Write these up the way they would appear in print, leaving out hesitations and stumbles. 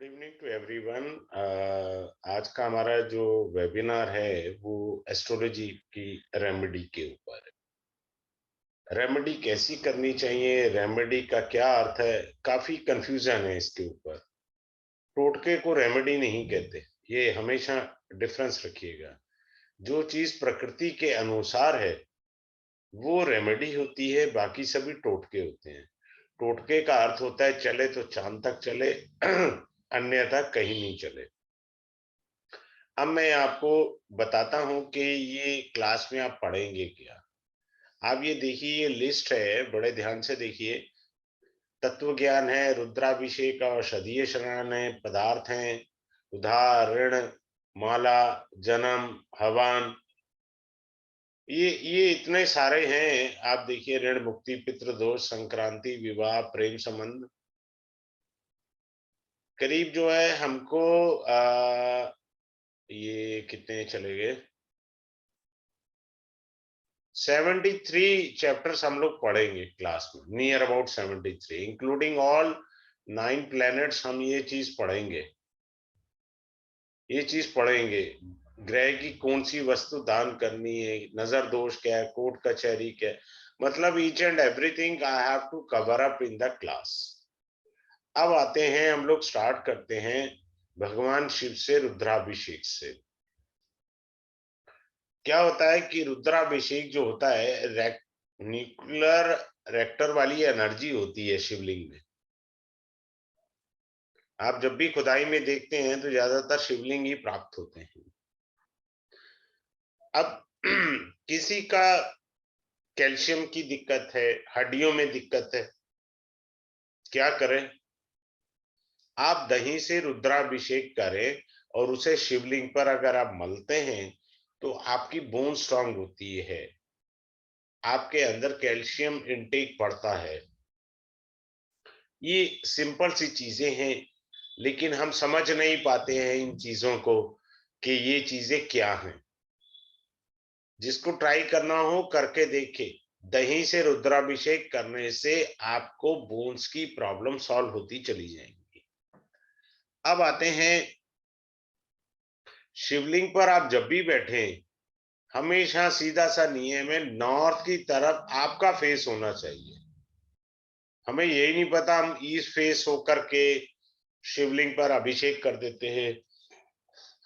Good evening to everyone. आज का हमारा जो वेबिनार है वो एस्ट्रोलॉजी की रेमेडी के ऊपर है। रेमेडी कैसी करनी चाहिए, रेमेडी का क्या अर्थ है, काफी कंफ्यूजन है इसके ऊपर। टोटके को रेमेडी नहीं कहते, ये हमेशा डिफरेंस रखिएगा। जो चीज प्रकृति के अनुसार है वो रेमेडी होती है, बाकी सभी टोटके होते हैं। टोटके का अर्थ होता है चले तो चांद तक चले अन्यथा कहीं नहीं चले। अब मैं आपको बताता हूं कि ये क्लास में आप पढ़ेंगे क्या। आप ये देखिए, ये लिस्ट है, बड़े ध्यान से देखिए। तत्व ज्ञान है, रुद्राभिषेक, औषधीय स्नान है, पदार्थ हैं, उदाहरण, माला, जन्म, हवन, ये इतने सारे हैं। आप देखिए, ऋण मुक्ति, पितृदोष, संक्रांति, विवाह, प्रेम संबंध। करीब जो है हमको ये कितने चले गए, 73 चैप्टर्स हम लोग पढ़ेंगे क्लास में, near about 73, including all 9 planets. हम ये चीज पढ़ेंगे, ये चीज पढ़ेंगे। ग्रह की कौन सी वस्तु दान करनी है, नजर दोष क्या है, कोर्ट कचहरी क्या है, मतलब each and everything I have to cover up in the class. अब आते हैं, हम लोग स्टार्ट करते हैं भगवान शिव से, रुद्राभिषेक से। क्या होता है कि रुद्राभिषेक जो होता है, न्यूक्लियर रिएक्टर वाली एनर्जी होती है शिवलिंग में। आप जब भी खुदाई में देखते हैं तो ज्यादातर शिवलिंग ही प्राप्त होते हैं। अब किसी का कैल्शियम की दिक्कत है, हड्डियों में दिक्कत है, क्या करें? आप दही से रुद्राभिषेक करें और उसे शिवलिंग पर अगर आप मलते हैं तो आपकी बोन स्ट्रांग होती है, आपके अंदर कैल्शियम इनटेक बढ़ता है। ये सिंपल सी चीजें हैं, लेकिन हम समझ नहीं पाते हैं इन चीजों को कि ये चीजें क्या हैं। जिसको ट्राई करना हो करके देखे। दही से रुद्राभिषेक करने से आपको बोन्स की प्रॉब्लम सॉल्व होती चली जाएंगी। अब आते हैं, शिवलिंग पर आप जब भी बैठे, हमेशा सीधा सा नियम है, नॉर्थ की तरफ आपका फेस होना चाहिए। हमें यही नहीं पता, हम ईस्ट फेस होकर के शिवलिंग पर अभिषेक कर देते हैं।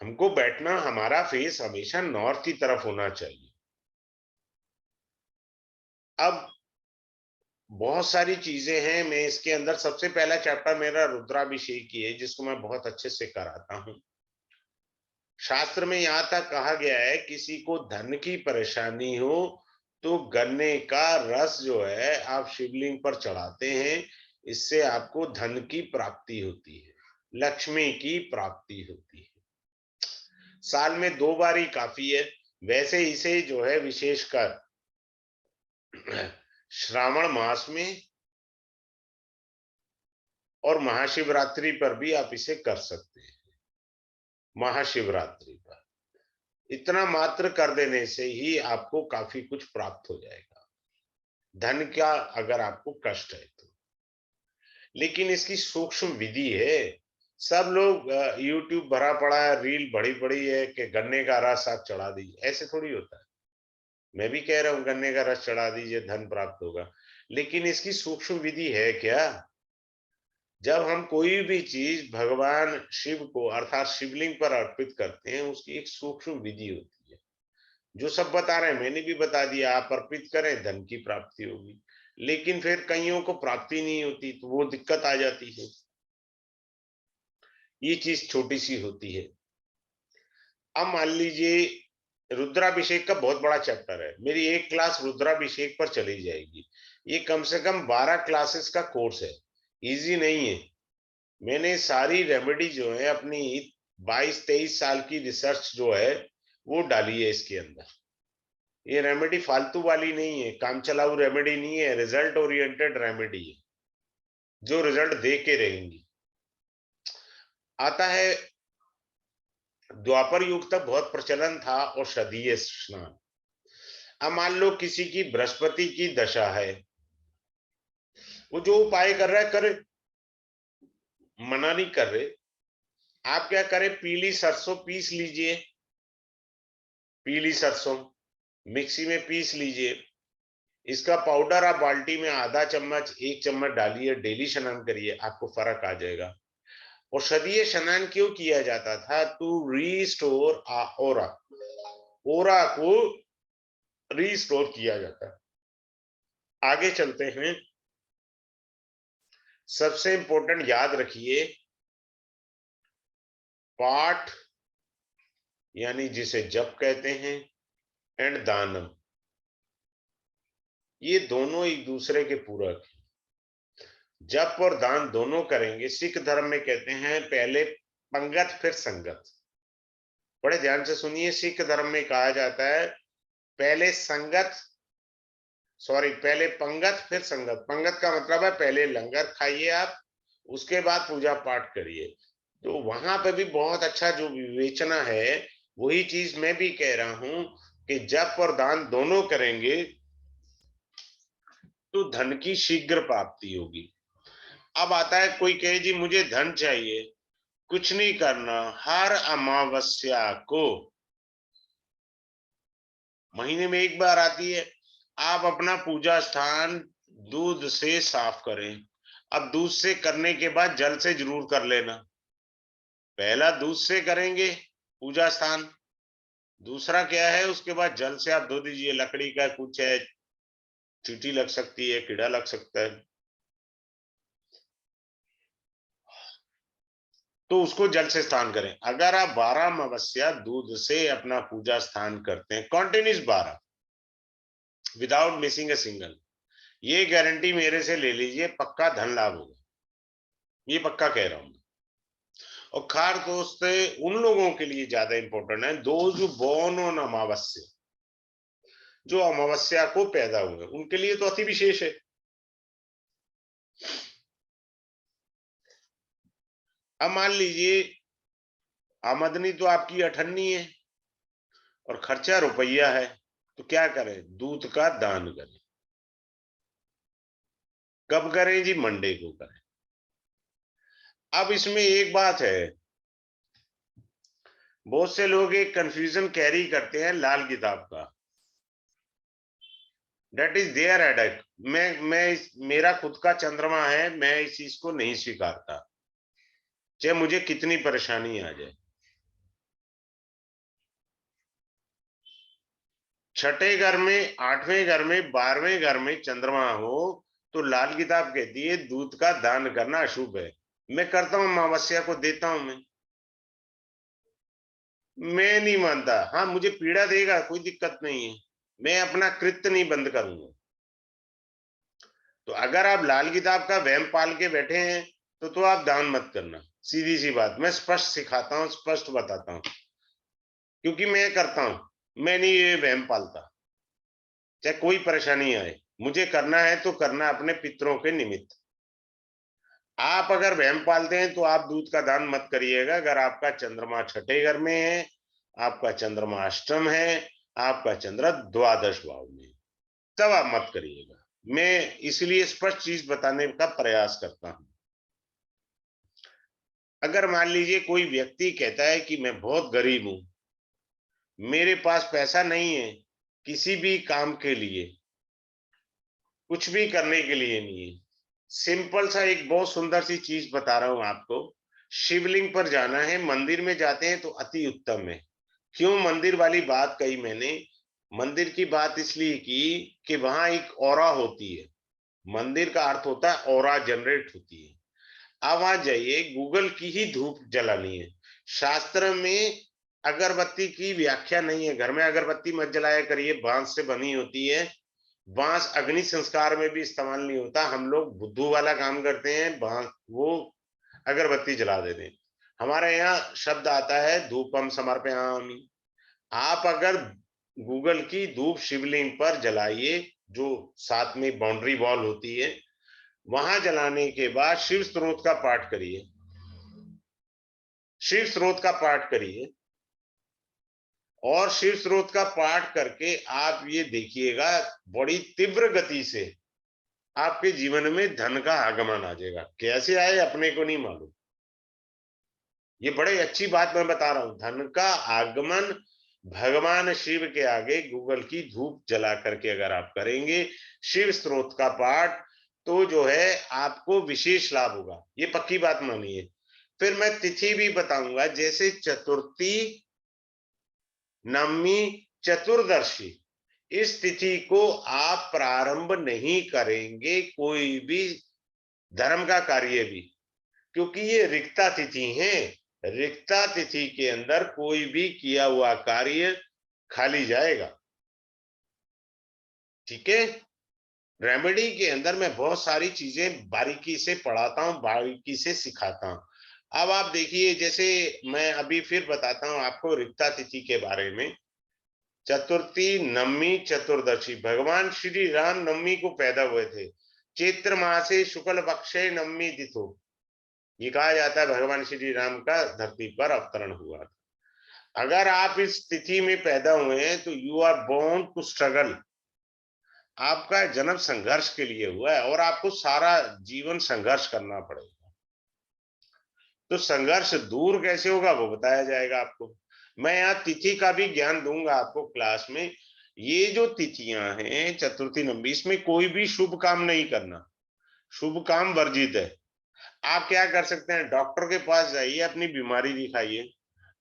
हमको बैठना, हमारा फेस हमेशा नॉर्थ की तरफ होना चाहिए। अब बहुत सारी चीजें हैं, मैं इसके अंदर सबसे पहला चैप्टर मेरा रुद्राभिषेक की है, जिसको मैं बहुत अच्छे से कराता हूं। शास्त्र में यहां तक कहा गया है, किसी को धन की परेशानी हो तो गन्ने का रस जो है आप शिवलिंग पर चढ़ाते हैं, इससे आपको धन की प्राप्ति होती है, लक्ष्मी की प्राप्ति होती है। साल में 2 बार ही काफी है। वैसे इसे जो है विशेषकर श्रावण मास में और महाशिवरात्रि पर भी आप इसे कर सकते हैं। महाशिवरात्रि पर इतना मात्र कर देने से ही आपको काफी कुछ प्राप्त हो जाएगा, धन का अगर आपको कष्ट है तो। लेकिन इसकी सूक्ष्म विधि है। सब लोग यूट्यूब भरा पड़ा है, रील बड़ी बड़ी है कि गन्ने का रस आप चढ़ा दीजिए, ऐसे थोड़ी होता है। मैं भी कह रहा हूं गन्ने का रस चढ़ा दीजिए, धन प्राप्त होगा, लेकिन इसकी सूक्ष्म विधि है क्या? जब हम कोई भी चीज भगवान शिव को अर्थात शिवलिंग पर अर्पित करते हैं, उसकी एक सूक्ष्म विधि होती है। जो सब बता रहे हैं मैंने भी बता दिया, आप अर्पित करें धन की प्राप्ति होगी। लेकिन फिर कईयों को प्राप्ति नहीं होती तो वो दिक्कत आ जाती है। ये चीज छोटी सी होती है। अब मान लीजिए, रुद्राभिषेक का बहुत बड़ा चैप्टर है, मेरी एक क्लास रुद्राभिषेक पर चली जाएगी। ये कम से कम 12 क्लासेस का कोर्स है, इजी नहीं है। मैंने सारी रेमेडी जो है अपनी 22-23 साल की रिसर्च जो है वो डाली है इसके अंदर। ये रेमेडी फालतू वाली नहीं है, काम चलाऊ रेमेडी नहीं है, रिजल्ट ओरिएंटेड रेमेडी है जो रिजल्ट दे के रहेंगी। आता है, द्वापर युग तक बहुत प्रचलन था औषधीय स्नान। अब मान लो किसी की बृहस्पति की दशा है, वो जो उपाय कर रहा है करे, मना नहीं कर रहे, आप क्या करें, पीली सरसों पीस लीजिए, पीली सरसों मिक्सी में पीस लीजिए। इसका पाउडर आप बाल्टी में आधा चम्मच 1 चम्मच डालिए, डेली स्नान करिए, आपको फर्क आ जाएगा। औषधीय स्नान क्यों किया जाता था? टू रीस्टोर ओरा, ओरा को रीस्टोर किया जाता है। आगे चलते हैं। सबसे इंपॉर्टेंट याद रखिए, पाठ यानी जिसे जप कहते हैं, एंड दानम, ये दोनों एक दूसरे के पूरक हैं। जप और दान दोनों करेंगे। सिख धर्म में कहते हैं पहले पंगत फिर संगत। बड़े ध्यान से सुनिए, सिख धर्म में कहा जाता है पहले संगत, सॉरी, पहले पंगत फिर संगत। पंगत का मतलब है पहले लंगर खाइए आप, उसके बाद पूजा पाठ करिए। तो वहां पे भी बहुत अच्छा जो विवेचना है, वही चीज मैं भी कह रहा हूं कि जप और दान दोनों करेंगे तो धन की शीघ्र प्राप्ति होगी। अब आता है कोई कहे जी मुझे धन चाहिए, कुछ नहीं करना, हर अमावस्या को, महीने में एक बार आती है, आप अपना पूजा स्थान दूध से साफ करें। अब दूध से करने के बाद जल से जरूर कर लेना। पहला दूध से करेंगे पूजा स्थान, दूसरा क्या है, उसके बाद जल से आप धो दीजिए। लकड़ी का कुछ है, चींटी लग सकती है, कीड़ा लग सकता है, तो उसको जल से स्नान करें। अगर आप 12 अमावस्या दूध से अपना पूजा स्थान करते हैं, continuous 12, without missing a single, ये गारंटी मेरे से ले लीजिए, पक्का धन लाभ होगा, ये पक्का कह रहा हूं। और खास तौर से उन लोगों के लिए ज्यादा इंपॉर्टेंट है, दोज बोर्न ऑन अमावस्या, जो अमावस्या को पैदा हुए, उनके लिए तो अति विशेष है। अब मान लीजिए आमदनी तो आपकी 98 है और खर्चा रुपया है, तो क्या करें? दूध का दान करें। कब करें जी? मंडे को करें। अब इसमें एक बात है, बहुत से लोग एक कंफ्यूजन कैरी करते हैं लाल किताब का, डेट इज देयर हेडेक। मेरा खुद का चंद्रमा है, मैं इस चीज को नहीं स्वीकारता, चाहे मुझे कितनी परेशानी आ जाए। छठे घर में, 8वें घर में, 12वें घर में चंद्रमा हो तो लाल किताब कहती है दूध का दान करना अशुभ है। मैं करता हूं, अमावस्या को देता हूं। मैं नहीं मानता, हाँ मुझे पीड़ा देगा, कोई दिक्कत नहीं है, मैं अपना कृत्य नहीं बंद करूंगा। तो अगर आप लाल किताब का वहम पाल के बैठे हैं तो आप दान मत करना। सीधी सी बात, मैं स्पष्ट सिखाता हूं, स्पष्ट बताता हूं, क्योंकि मैं करता हूं, मैं नहीं ये वहम पालता। चाहे कोई परेशानी आए, मुझे करना है तो करना अपने पितरों के निमित्त। आप अगर वहम पालते हैं तो आप दूध का दान मत करिएगा। अगर आपका चंद्रमा छठे घर में है, आपका चंद्रमा अष्टम है, आपका चंद्र द्वादश भाव में है, तब आप मत करिएगा। मैं इसलिए स्पष्ट चीज बताने का प्रयास करता हूं। अगर मान लीजिए कोई व्यक्ति कहता है कि मैं बहुत गरीब हूं, मेरे पास पैसा नहीं है किसी भी काम के लिए, कुछ भी करने के लिए नहीं है, सिंपल सा एक बहुत सुंदर सी चीज बता रहा हूं आपको। शिवलिंग पर जाना है, मंदिर में जाते हैं तो अति उत्तम है। क्यों मंदिर वाली बात कही मैंने? मंदिर की बात इसलिए की कि वहां एक ऑरा होती है। मंदिर का अर्थ होता है ऑरा जनरेट होती है। अब आ जाइए, गूगल की ही धूप जलानी है। शास्त्र में अगरबत्ती की व्याख्या नहीं है। घर में अगरबत्ती मत जलाया करिए, बांस से बनी होती है। बांस अग्नि संस्कार में भी इस्तेमाल नहीं होता। हम लोग बुद्धू वाला काम करते हैं, बांस वो अगरबत्ती जला देते हैं। हमारे यहाँ शब्द आता है धूपम समर्पयामि। आप अगर गूगल की धूप शिवलिंग पर जलाइए, जो साथ में बाउंड्री वॉल होती है, वहां जलाने के बाद शिव स्त्रोत का पाठ करिए, शिव स्रोत का पाठ करिए। और शिव स्रोत का पाठ करके आप ये देखिएगा, बड़ी तीव्र गति से आपके जीवन में धन का आगमन आ जाएगा। कैसे आए अपने को नहीं मालूम। ये बड़ी अच्छी बात मैं बता रहा हूं। धन का आगमन भगवान शिव के आगे गूगल की धूप जला करके अगर आप करेंगे शिव स्त्रोत का पाठ, तो जो है आपको विशेष लाभ होगा, ये पक्की बात मानिए। फिर मैं तिथि भी बताऊंगा, जैसे चतुर्थी, नवमी, चतुर्दशी, इस तिथि को आप प्रारंभ नहीं करेंगे कोई भी धर्म का कार्य भी, क्योंकि ये रिक्ता तिथि है। रिक्ता तिथि के अंदर कोई भी किया हुआ कार्य खाली जाएगा। ठीक है। रेमेडी के अंदर मैं बहुत सारी चीजें बारीकी से पढ़ाता हूं, बारीकी से सिखाता हूं। अब आप देखिए, जैसे मैं अभी फिर बताता हूं आपको रिक्ता तिथि के बारे में। चतुर्थी, नवमी, चतुर्दशी, भगवान श्री राम नवमी को पैदा हुए थे। चैत्र मासे शुक्ल पक्षे नवमी तिथो, ये कहा जाता है भगवान श्री राम का धरती पर अवतरण हुआ। अगर आप इस तिथि में पैदा हुए हैं तो you are born to struggle, आपका जन्म संघर्ष के लिए हुआ है और आपको सारा जीवन संघर्ष करना पड़ेगा। तो संघर्ष दूर कैसे होगा वो बताया जाएगा आपको। मैं यहाँ तिथि का भी ज्ञान दूंगा आपको क्लास में। ये जो तिथियां हैं चतुर्थी, नवमी, इसमें कोई भी शुभ काम नहीं करना, शुभ काम वर्जित है। आप क्या कर सकते हैं, डॉक्टर के पास जाइए, अपनी बीमारी दिखाइए,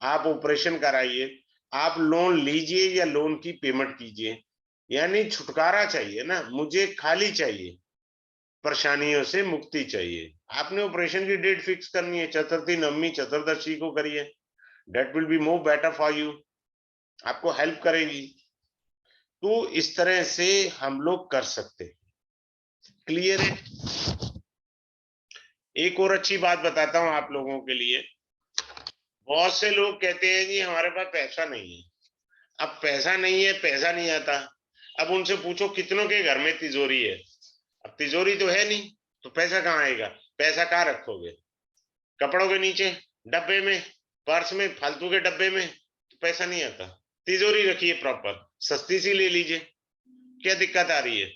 आप ऑपरेशन कराइए, आप लोन लीजिए या लोन की पेमेंट कीजिए, यानी छुटकारा चाहिए ना, मुझे खाली चाहिए, परेशानियों से मुक्ति चाहिए। आपने ऑपरेशन की डेट फिक्स करनी है, चतुर्थी, नवमी, चतुर्दशी को करिए, that will be more better for you, आपको हेल्प करेगी। तो इस तरह से हम लोग कर सकते हैं। क्लियर है। एक और अच्छी बात बताता हूं आप लोगों के लिए। बहुत से लोग कहते हैं जी हमारे पास पैसा नहीं है। अब पैसा नहीं है, पैसा नहीं आता। अब उनसे पूछो कितनों के घर में तिजोरी है? अब तिजोरी तो है नहीं, तो पैसा कहाँ आएगा? पैसा कहाँ रखोगे? कपड़ों के नीचे, डब्बे में, पर्स में, फालतू के डब्बे में? तो पैसा नहीं आता। तिजोरी रखिए प्रॉपर, सस्ती सी ले लीजिए, क्या दिक्कत आ रही है?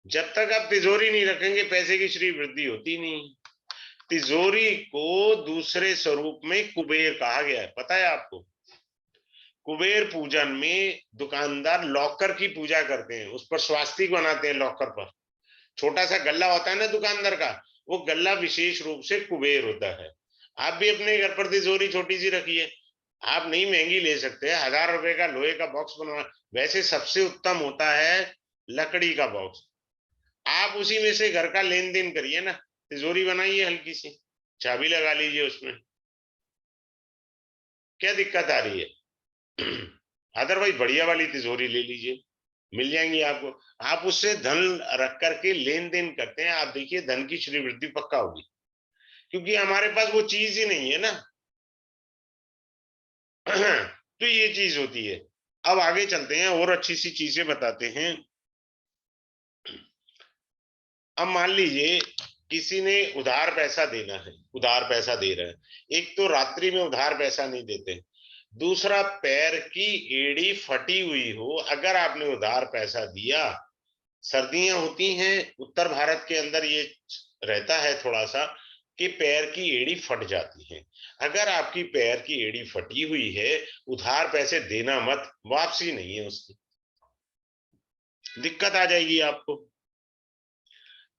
जब तक आप तिजोरी नहीं रखेंगे पैसे की श्री वृद्धि होती नहीं। तिजोरी को दूसरे स्वरूप में कुबेर कहा गया है, पता है आपको? कुबेर पूजन में दुकानदार लॉकर की पूजा करते हैं, उस पर स्वास्तिक बनाते हैं लॉकर पर। छोटा सा गल्ला होता है ना दुकानदार का, वो गल्ला विशेष रूप से कुबेर होता है। आप भी अपने घर पर तिजोरी छोटी सी रखिए। आप नहीं महंगी ले सकते, 1000 रुपए का लोहे का बॉक्स बनवा, वैसे सबसे उत्तम होता है लकड़ी का बॉक्स। आप उसी में से घर का लेन देन करिए ना, तिजोरी बनाइए हल्की सी, चाबी लगा लीजिए उसमें, क्या दिक्कत आ रही है? अदरवाइज बढ़िया वाली तिजोरी ले लीजिए, मिल जाएंगी आपको। आप उससे धन रख करके लेन देन करते हैं, आप देखिए धन की श्री वृद्धि पक्का होगी, क्योंकि हमारे पास वो चीज ही नहीं है ना। तो ये चीज होती है। अब आगे चलते हैं और अच्छी सी चीजें बताते हैं। अब मान लीजिए किसी ने उधार पैसा देना है, उधार पैसा दे रहे हैं। एक तो रात्रि में उधार पैसा नहीं देते, दूसरा पैर की एड़ी फटी हुई हो, अगर आपने उधार पैसा दिया, सर्दियां होती हैं उत्तर भारत के अंदर, ये रहता है थोड़ा सा कि पैर की एड़ी फट जाती है। अगर आपकी पैर की एड़ी फटी हुई है, उधार पैसे देना मत, वापसी नहीं है उसकी, दिक्कत आ जाएगी आपको।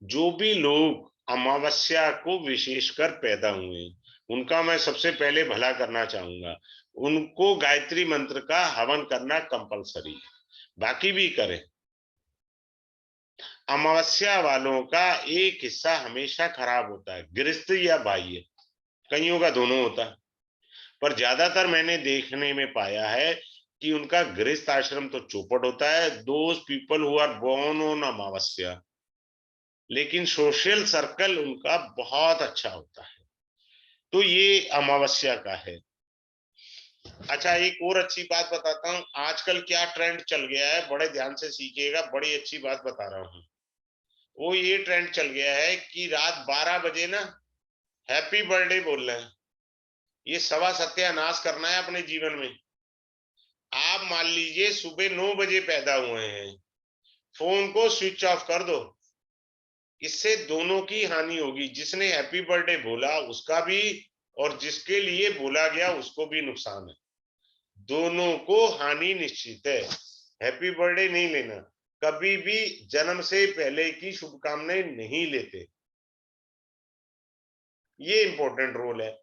जो भी लोग अमावस्या को विशेषकर पैदा हुए, उनका मैं सबसे पहले भला करना चाहूंगा। उनको गायत्री मंत्र का हवन करना कंपलसरी है, बाकी भी करें। अमावस्या वालों का एक हिस्सा हमेशा खराब होता है, गृहस्थ या बाह्य, कईयों का दोनों होता है। पर ज्यादातर मैंने देखने में पाया है कि उनका गृहस्थ आश्रम तो चौपट होता है, those people who are born on amavasya, लेकिन सोशल सर्कल उनका बहुत अच्छा होता है। तो ये अमावस्या का है। अच्छा, एक और अच्छी बात बताता हूँ, आजकल क्या ट्रेंड चल गया है, बड़े ध्यान से सीखिएगा, बड़ी अच्छी बात बता रहा हूँ। वो ये ट्रेंड चल गया है कि रात 12 बजे ना हैप्पी बर्थडे बोल रहे हैं। ये सवा सत्यानाश करना है अपने जीवन में। आप मान लीजिए सुबह 9 बजे पैदा हुए हैं, फोन को स्विच ऑफ कर दो। इससे दोनों की हानि होगी, जिसने हैप्पी बर्थडे बोला उसका भी और जिसके लिए बोला गया उसको भी नुकसान है, दोनों को हानि निश्चित है। हैप्पी बर्थडे नहीं लेना, कभी भी जन्म से पहले की शुभकामनाएं नहीं लेते, ये इंपॉर्टेंट रोल है।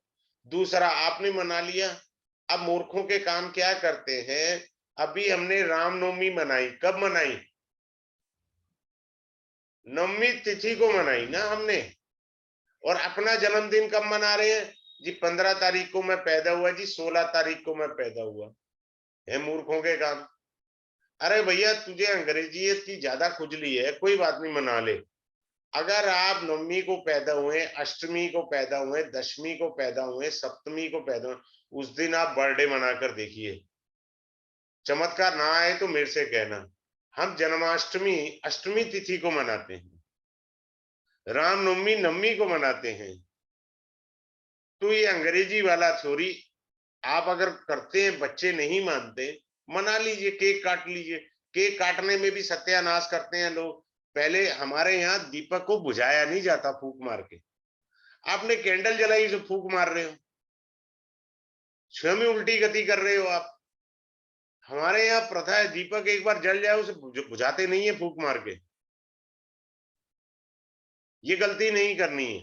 दूसरा, आपने मना लिया, अब मूर्खों के काम क्या करते हैं, अभी हमने रामनवमी मनाई, कब मनाई, नवमी तिथि को मनाई ना हमने, और अपना जन्मदिन कब मना रहे हैं जी, 15 तारीख को मैं पैदा हुआ जी, 16 तारीख को मैं पैदा हुआ, है मूर्खों के काम। अरे भैया, तुझे अंग्रेजियत की ज्यादा खुजली है, कोई बात नहीं, मना ले। अगर आप नवमी को पैदा हुए, अष्टमी को पैदा हुए, दशमी को पैदा हुए, सप्तमी को पैदा हुए, उस दिन आप बर्थडे मनाकर देखिए, चमत्कार ना आए तो मेरे से कहना। हम जन्माष्टमी अष्टमी तिथि को मनाते हैं, रामनवमी नवमी को मनाते हैं। तो ये अंग्रेजी वाला थ्योरी आप अगर करते हैं, बच्चे नहीं मानते, मना लीजिए, केक काट लीजिए। केक काटने में भी सत्यानाश करते हैं लोग। पहले हमारे यहाँ दीपक को बुझाया नहीं जाता फूंक मार के, आपने कैंडल जलाई तो फूंक मार रहे हो, स्वयं ही उल्टी गति कर रहे हो आप। हमारे यहाँ प्रथा है, दीपक एक बार जल जाए उसे बुझाते नहीं है फूंक मार के, ये गलती नहीं करनी है।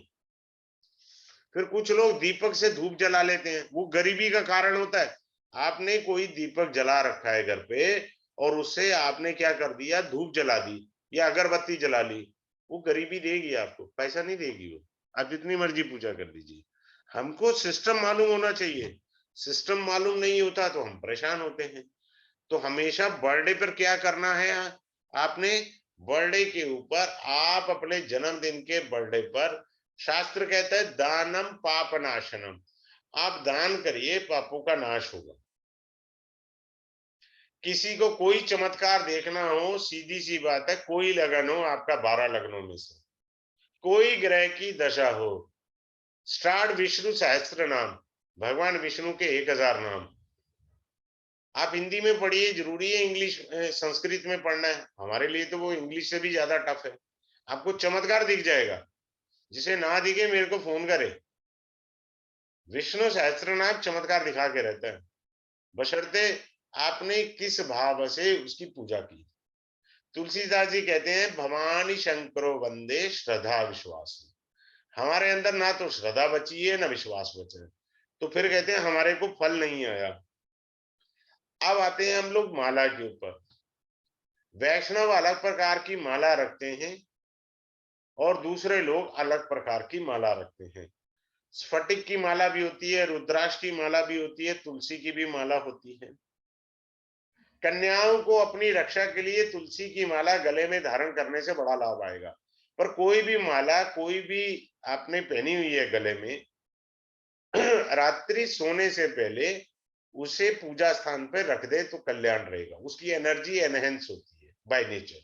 फिर कुछ लोग दीपक से धूप जला लेते हैं, वो गरीबी का कारण होता है। आपने कोई दीपक जला रखा है घर पे और उससे आपने क्या कर दिया, धूप जला दी या अगरबत्ती जला ली, वो गरीबी देगी आपको, पैसा नहीं देगी वो, आप जितनी मर्जी पूजा कर दीजिए। हमको सिस्टम मालूम होना चाहिए, सिस्टम मालूम नहीं होता तो हम परेशान होते हैं। तो हमेशा बर्थडे पर क्या करना है, आपने बर्थडे के ऊपर, आप अपने जन्मदिन के बर्थडे पर, शास्त्र कहता है दानम पाप नाशनम, आप दान करिए, पापों का नाश होगा। किसी को कोई चमत्कार देखना हो, सीधी सी बात है, कोई लगन हो आपका 12 लग्नों में से, कोई ग्रह की दशा हो, स्टार्ट विष्णु सहस्त्र नाम, भगवान विष्णु के 1000 नाम। आप हिंदी में पढ़िए, जरूरी है इंग्लिश संस्कृत में पढ़ना है, हमारे लिए तो वो इंग्लिश से भी ज्यादा टफ है। आपको चमत्कार दिख जाएगा, जिसे ना दिखे मेरे को फोन करे। विष्णु सहस्त्रनाम चमत्कार दिखा के रहता है, बशर्ते आपने किस भाव से उसकी पूजा की। तुलसीदास जी कहते हैं भवानी शंकरो वंदे श्रद्धा विश्वास, हमारे अंदर ना तो श्रद्धा बची है ना विश्वास बचा है, तो फिर कहते हैं हमारे को फल नहीं आया। अब आते हैं हम लोग माला के ऊपर। वैष्णव अलग प्रकार की माला रखते हैं और दूसरे लोग अलग प्रकार की माला रखते हैं। स्फटिक की माला भी होती है, रुद्राक्ष की माला भी होती है, तुलसी की भी माला होती है। कन्याओं को अपनी रक्षा के लिए तुलसी की माला गले में धारण करने से बड़ा लाभ आएगा। पर कोई भी माला, कोई भी आपने पहनी हुई है गले में, रात्रि सोने से पहले उसे पूजा स्थान पर रख दे तो कल्याण रहेगा, उसकी एनर्जी एनहेंस होती है बाय नेचर।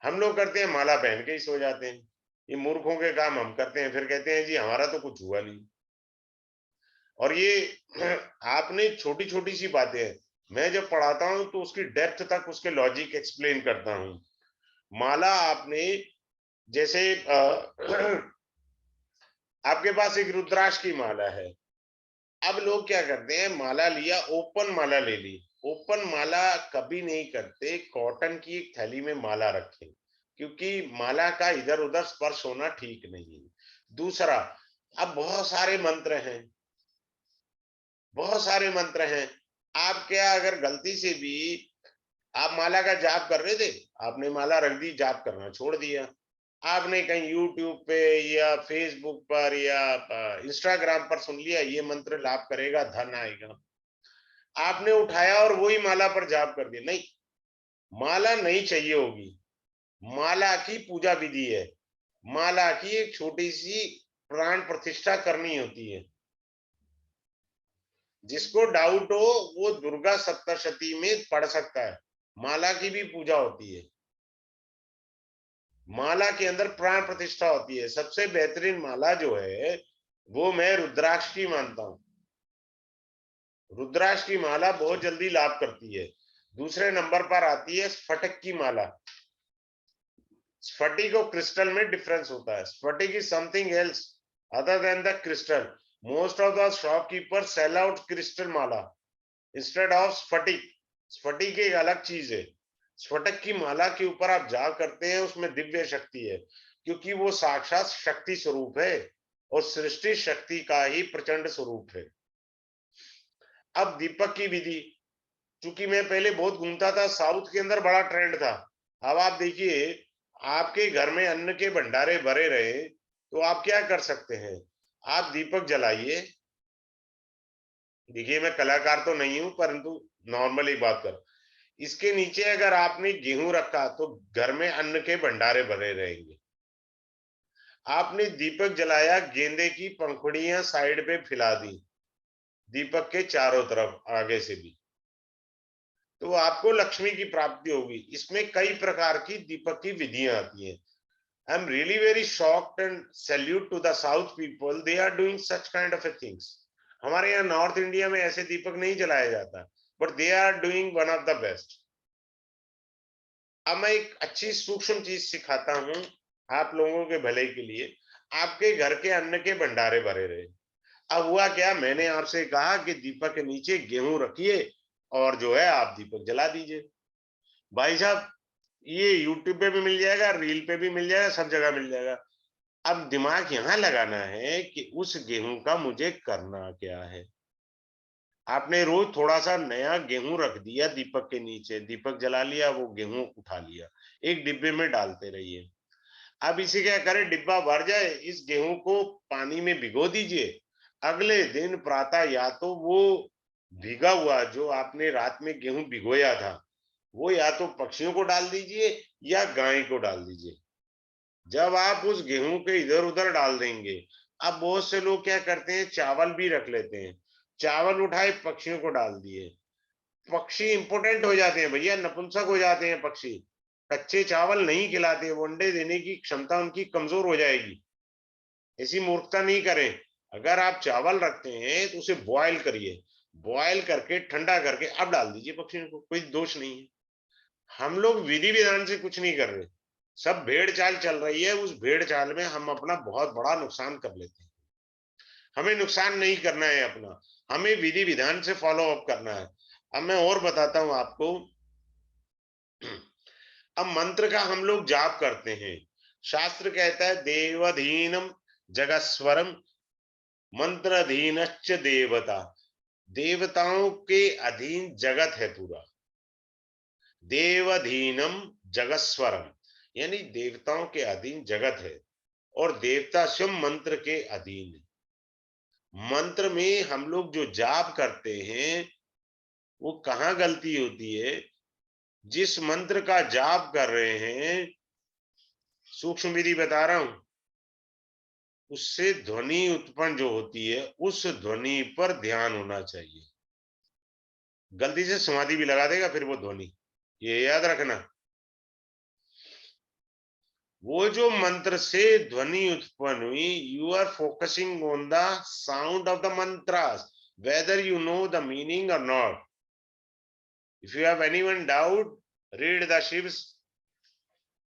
हम लोग करते हैं माला पहन के ही सो जाते हैं, ये मूर्खों के काम हम करते हैं, फिर कहते हैं जी हमारा तो कुछ हुआ नहीं। और ये आपने छोटी छोटी सी बातें हैं, मैं जब पढ़ाता हूं तो उसकी डेप्थ तक उसके लॉजिक एक्सप्लेन करता हूं। माला आपने जैसे आपके पास एक रुद्राक्ष की माला है, अब लोग क्या करते हैं, माला लिया, ओपन माला ले ली। ओपन माला कभी नहीं करते, कॉटन की एक थैली में माला रखें, क्योंकि माला का इधर उधर स्पर्श होना ठीक नहीं है। दूसरा, अब बहुत सारे मंत्र हैं, बहुत सारे मंत्र हैं, आप क्या अगर गलती से भी आप माला का जाप कर रहे थे, आपने माला रख दी, जाप करना छोड़ दिया, आपने कहीं यूट्यूब पे या फेसबुक पर या इंस्टाग्राम पर सुन लिया ये मंत्र लाभ करेगा, धन आएगा, आपने उठाया और वही माला पर जाप कर दिया। नहीं, माला नहीं चाहिए होगी, माला की पूजा विधि है, माला की एक छोटी सी प्राण प्रतिष्ठा करनी होती है। जिसको डाउट हो वो दुर्गा सप्तशती में पढ़ सकता है, माला की भी पूजा होती है, माला के अंदर प्राण प्रतिष्ठा होती है। सबसे बेहतरीन माला जो है वो मैं रुद्राक्ष की मानता हूं, रुद्राक्ष की माला बहुत जल्दी लाभ करती है। दूसरे नंबर पर आती है स्फटिक की माला। स्फटिक और क्रिस्टल में डिफरेंस होता है, स्फटिक is something else other than the crystal. Most of the shopkeeper sell out crystal Mala instead of स्फटिक। स्फटिक एक अलग चीज है। स्फटिक की माला के ऊपर आप जाप करते हैं, उसमें दिव्य शक्ति है, क्योंकि वो साक्षात शक्ति स्वरूप है और सृष्टि शक्ति का ही प्रचंड स्वरूप है। अब दीपक की विधि, चूंकि मैं पहले बहुत घूमता था, साउथ के अंदर बड़ा ट्रेंड था। अब आप देखिए, आपके घर में अन्न के भंडारे भरे रहे तो आप क्या कर सकते हैं, आप दीपक जलाइए। देखिए, मैं कलाकार तो नहीं हूं, परंतु नॉर्मली बात कर, इसके नीचे अगर आपने गेहूं रखा तो घर में अन्न के भंडारे भरे रहेंगे। आपने दीपक जलाया, गेंदे की पंखुड़ियां साइड पे फैला दी दीपक के चारों तरफ आगे से भी, तो आपको लक्ष्मी की प्राप्ति होगी। इसमें कई प्रकार की दीपक की विधियां आती हैं। I am really very shocked and salute to the south people, they are doing such kind of a things. हमारे यहाँ नॉर्थ इंडिया में ऐसे दीपक नहीं जलाया जाता, but they are doing one of the best. अब मैं एक अच्छी सूक्ष्म चीज सिखाता हूँ आप लोगों के भले के लिए। आपके घर के अन्न के भंडारे भरे रहे। अब हुआ क्या, मैंने आपसे कहा कि दीपक के नीचे गेहूं रखिए और जो है आप दीपक जला दीजिए। भाई साहब, ये यूट्यूब पे भी मिल जाएगा, रील पे भी मिल जाएगा, सब जगह मिल जाएगा। अब दिमाग यहाँ लगाना है कि उस गेहूं का मुझे करना क्या है। आपने रोज थोड़ा सा नया गेहूं रख दिया दीपक के नीचे, दीपक जला लिया, वो गेहूं उठा लिया, एक डिब्बे में डालते रहिए। अब इसे क्या करें, डिब्बा भर जाए, इस गेहूं को पानी में भिगो दीजिए। अगले दिन प्रातः या तो वो भीगा हुआ जो आपने रात में गेहूं भिगोया था, वो या तो पक्षियों को डाल दीजिए या गाय को डाल दीजिए। जब आप उस गेहूं के इधर उधर डाल देंगे, अब बहुत से लोग क्या करते हैं, चावल भी रख लेते हैं, चावल उठाए पक्षियों को डाल दिए। पक्षी इंपोर्टेंट हो जाते हैं भैया, नपुंसक हो जाते हैं पक्षी। कच्चे चावल नहीं खिलाते, वो अंडे देने की क्षमता उनकी कमजोर हो जाएगी। ऐसी मूर्खता नहीं करें। अगर आप चावल रखते हैं तो उसे बॉयल करिए, बॉयल करके ठंडा करके अब डाल दीजिए पक्षियों को, कोई दोष नहीं है। हम लोग विधि विधान से कुछ नहीं कर रहे, सब भेड़ चाल चल रही है, उस भेड़ चाल में हम अपना बहुत बड़ा नुकसान कर लेते हैं। हमें नुकसान नहीं करना है अपना, हमें विधि विधान से फॉलो अप करना है। अब मैं और बताता हूं आपको। अब मंत्र का हम लोग जाप करते हैं, शास्त्र कहता है देवधीनम जगस्वरम मंत्राधीनश्च देवता। देवताओं के अधीन जगत है पूरा। देवधीनम जगस्वरम, यानी देवताओं के अधीन जगत है, और देवता स्वयं मंत्र के अधीन है। मंत्र में हम लोग जो जाप करते हैं, वो कहां गलती होती है, जिस मंत्र का जाप कर रहे हैं, सूक्ष्म विधि बता रहा हूं, उससे ध्वनि उत्पन्न जो होती है, उस ध्वनि पर ध्यान होना चाहिए। गलती से समाधि भी लगा देगा फिर वो ध्वनि, ये याद रखना। वो जो मंत्र से ध्वनि उत्पन्न हुई, you are focusing on the sound of the mantras, whether you know the meaning और not. If you have anyone doubt, read the Shiv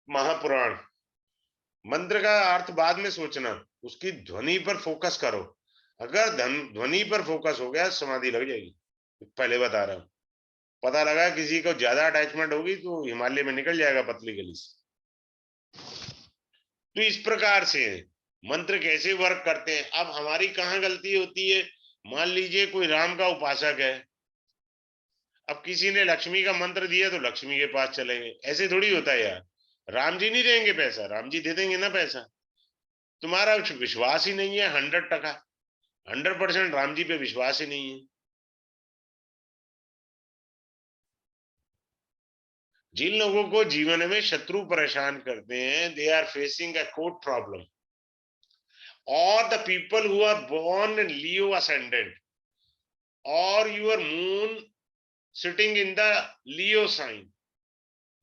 Mahapuran. मंत्र का अर्थ बाद में सोचना, उसकी ध्वनि पर फोकस करो। अगर ध्वनि पर फोकस हो गया, समाधि लग जाएगी। पहले बता रहा हूं, पता लगा किसी को ज्यादा अटैचमेंट होगी तो हिमालय में निकल जाएगा पतली गली से। तो इस प्रकार से मंत्र कैसे वर्क करते हैं। अब हमारी कहां गलती होती है, मान लीजिए कोई राम का उपासक है, अब किसी ने लक्ष्मी का मंत्र दिया तो लक्ष्मी के पास चलेंगे, ऐसे थोड़ी होता है यार। राम जी नहीं देंगे पैसा, राम जी दे देंगे ना पैसा। तुम्हारा विश्वास ही नहीं है 100%, 100% राम जी पे विश्वास ही नहीं है। जिन लोगों को जीवन में शत्रु परेशान करते हैं, they are facing a court problem. और the people who are born Leo ascendant और your moon sitting in the Leo sign,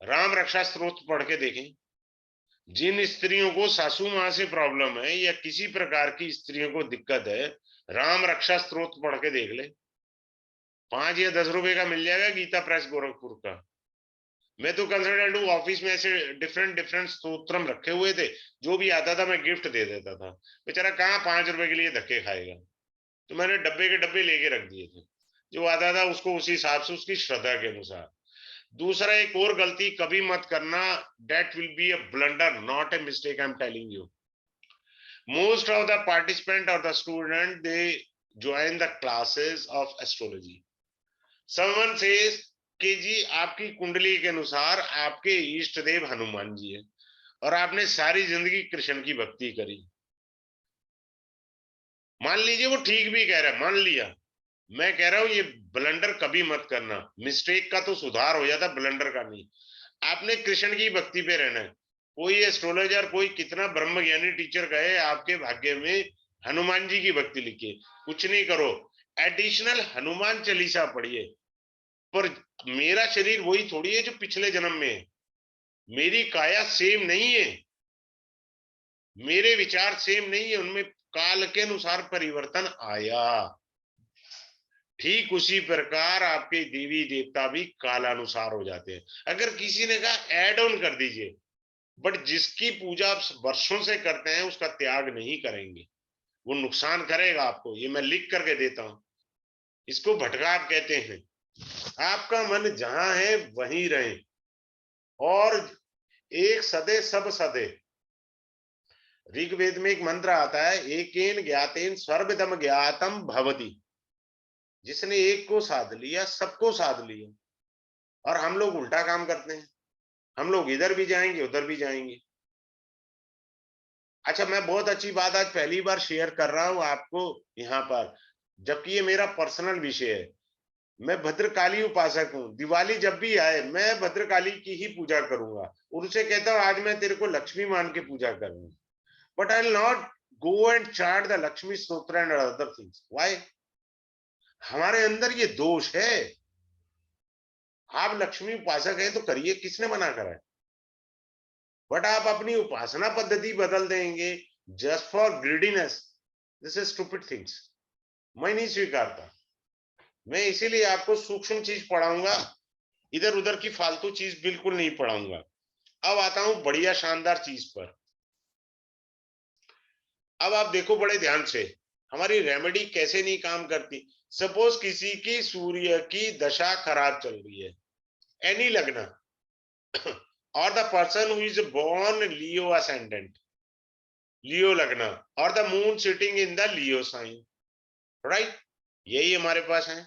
Ram Raksha Stotra पढ़ के देखें। जिन स्त्रियों को सासू मां से प्रॉब्लम है या किसी प्रकार की स्त्रियों को दिक्कत है, राम रक्षा स्त्रोत पढ़ के देख ले। 5 या 10 रुपए का मिल जाएगा, गीता प्रेस गोरखपुर का। मैं तो कंसल्टेंट हूँ, ऑफिस में ऐसे डिफरेंट डिफरेंट स्तोत्रम रखे हुए थे, जो भी आता था मैं गिफ्ट दे देता था। बेचारा कहाँ 5 रुपए के लिए धक्के खाएगा। तो मैंने डब्बे के डब्बे लेके रख दिए थे, जो आता था उसको उसी हिसाब से उसकी श्रद्धा के अनुसार। दूसरा, एक और गलती कभी मत करना, that will be a blunder not a mistake, I am telling you. Most of the participant or the student, they join the classes of astrology. Someone says कि जी आपकी कुंडली के अनुसार आपके इष्ट देव हनुमान जी है और आपने सारी जिंदगी कृष्ण की भक्ति करी। मान लीजिए वो ठीक भी कह रहा है, मान लिया, मैं कह रहा हूं ये ब्लंडर कभी मत करना। मिस्टेक का तो सुधार हो जाता, ब्लंडर का नहीं। आपने कृष्ण की भक्ति पे रहना है। कोई एस्ट्रोलॉजर, कोई कितना ब्रह्म ज्ञानी टीचर कहे आपके भाग्य में हनुमान जी की भक्ति लिखिए, कुछ नहीं करो, एडिशनल हनुमान चालीसा पढ़िए। पर मेरा शरीर वही थोड़ी है जो पिछले जन्म में है, मेरी काया सेम नहीं है, मेरे विचार सेम नहीं है, उनमें काल के अनुसार परिवर्तन आया। ठीक उसी प्रकार आपके देवी देवता भी कालानुसार हो जाते हैं। अगर किसी ने कहा ऐड ऑन कर दीजिए, बट जिसकी पूजा आप वर्षों से करते हैं उसका त्याग नहीं करेंगे, वो नुकसान करेगा आपको। ये मैं लिख करके देता हूं, इसको भटकाव कहते हैं। आपका मन जहां है वहीं रहे, और एक सदे सब सदे। ऋग्वेद में एक मंत्र आता है, एकेन ज्ञातेन सर्वदम ज्ञातम भवति। जिसने एक को साध लिया सबको साध लिया। और हम लोग उल्टा काम करते हैं, हम लोग इधर भी जाएंगे उधर भी जाएंगे। अच्छा, मैं बहुत अच्छी बात आज पहली बार शेयर कर रहा हूं आपको यहाँ पर, जबकि ये मेरा पर्सनल विषय है। मैं भद्रकाली उपासक हूँ। दिवाली जब भी आए मैं भद्रकाली की ही पूजा करूंगा, उनसे कहता हूँ आज मैं तेरे को लक्ष्मी मान के पूजा करूंगा, but I will not go and chart the Lakshmi स्तोत्र एंड अदर थिंग्स। व्हाई? हमारे अंदर ये दोष है। आप लक्ष्मी उपासक हैं तो करिए, किसने मना करा है, बट आप अपनी उपासना पद्धति बदल देंगे just for greediness, this is stupid things. मैं नहीं स्वीकारता। मैं इसीलिए आपको सूक्ष्म चीज पढ़ाऊंगा, इधर उधर की फालतू चीज बिल्कुल नहीं पढ़ाऊंगा। अब आता हूं बढ़िया शानदार चीज पर। अब आप देखो बड़े ध्यान से, हमारी रेमेडी कैसे नहीं काम करती। सपोज किसी की सूर्य की दशा खराब चल रही है, एनी लग्न, और the person who is born Leo ascendant, Leo lagna, और the moon sitting in the Leo sign, right? यही हमारे पास है।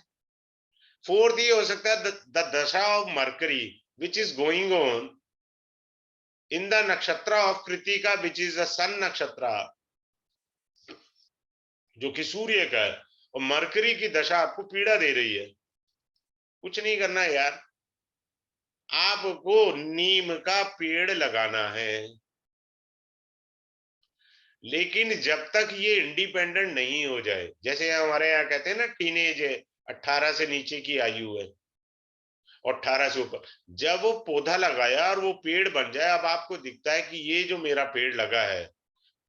फोर्थ ये हो सकता है the dasha of Mercury which is going on in the nakshatra of Krittika which is the sun nakshatra, जो कि सूर्य का है, और मरकरी की दशा आपको पीड़ा दे रही है। कुछ नहीं करना है यार, आपको नीम का पेड़ लगाना है। लेकिन जब तक ये इंडिपेंडेंट नहीं हो जाए, जैसे हमारे यहाँ कहते हैं ना टीनेज है, 18 से नीचे की आयु है और 18 से ऊपर, जब वो पौधा लगाया और वो पेड़ बन जाए, अब आपको दिखता है कि ये जो मेरा पेड़ लगा है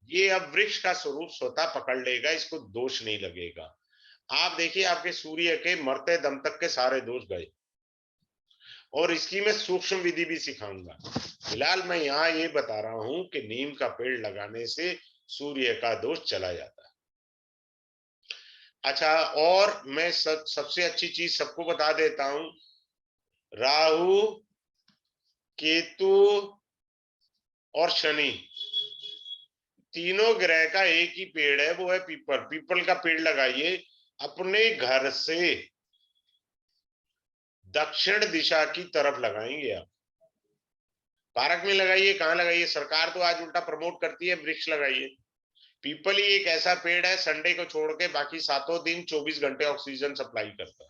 ये अब वृक्ष का स्वरूप स्वतः पकड़ लेगा, इसको दोष नहीं लगेगा। आप देखिए आपके सूर्य के मरते दम तक के सारे दोष गए। और इसकी मैं सूक्ष्म विधि भी सिखाऊंगा। फिलहाल मैं यहाँ ये बता रहा हूं कि नीम का पेड़ लगाने से सूर्य का दोष चला जाता है। अच्छा, और मैं सबसे अच्छी चीज सबको बता देता हूं, राहु, केतु और शनि, तीनों ग्रह का एक ही पेड़ है, वो है पीपल। पीपल का पेड़ लगाइए, अपने घर से दक्षिण दिशा की तरफ लगाएंगे आप। पार्क में लगाइए, कहाँ लगाइए, सरकार तो आज उल्टा प्रमोट करती है वृक्ष लगाइए। पीपल ही एक ऐसा पेड़ है संडे को छोड़ के बाकी सातों दिन 24 घंटे ऑक्सीजन सप्लाई करता है।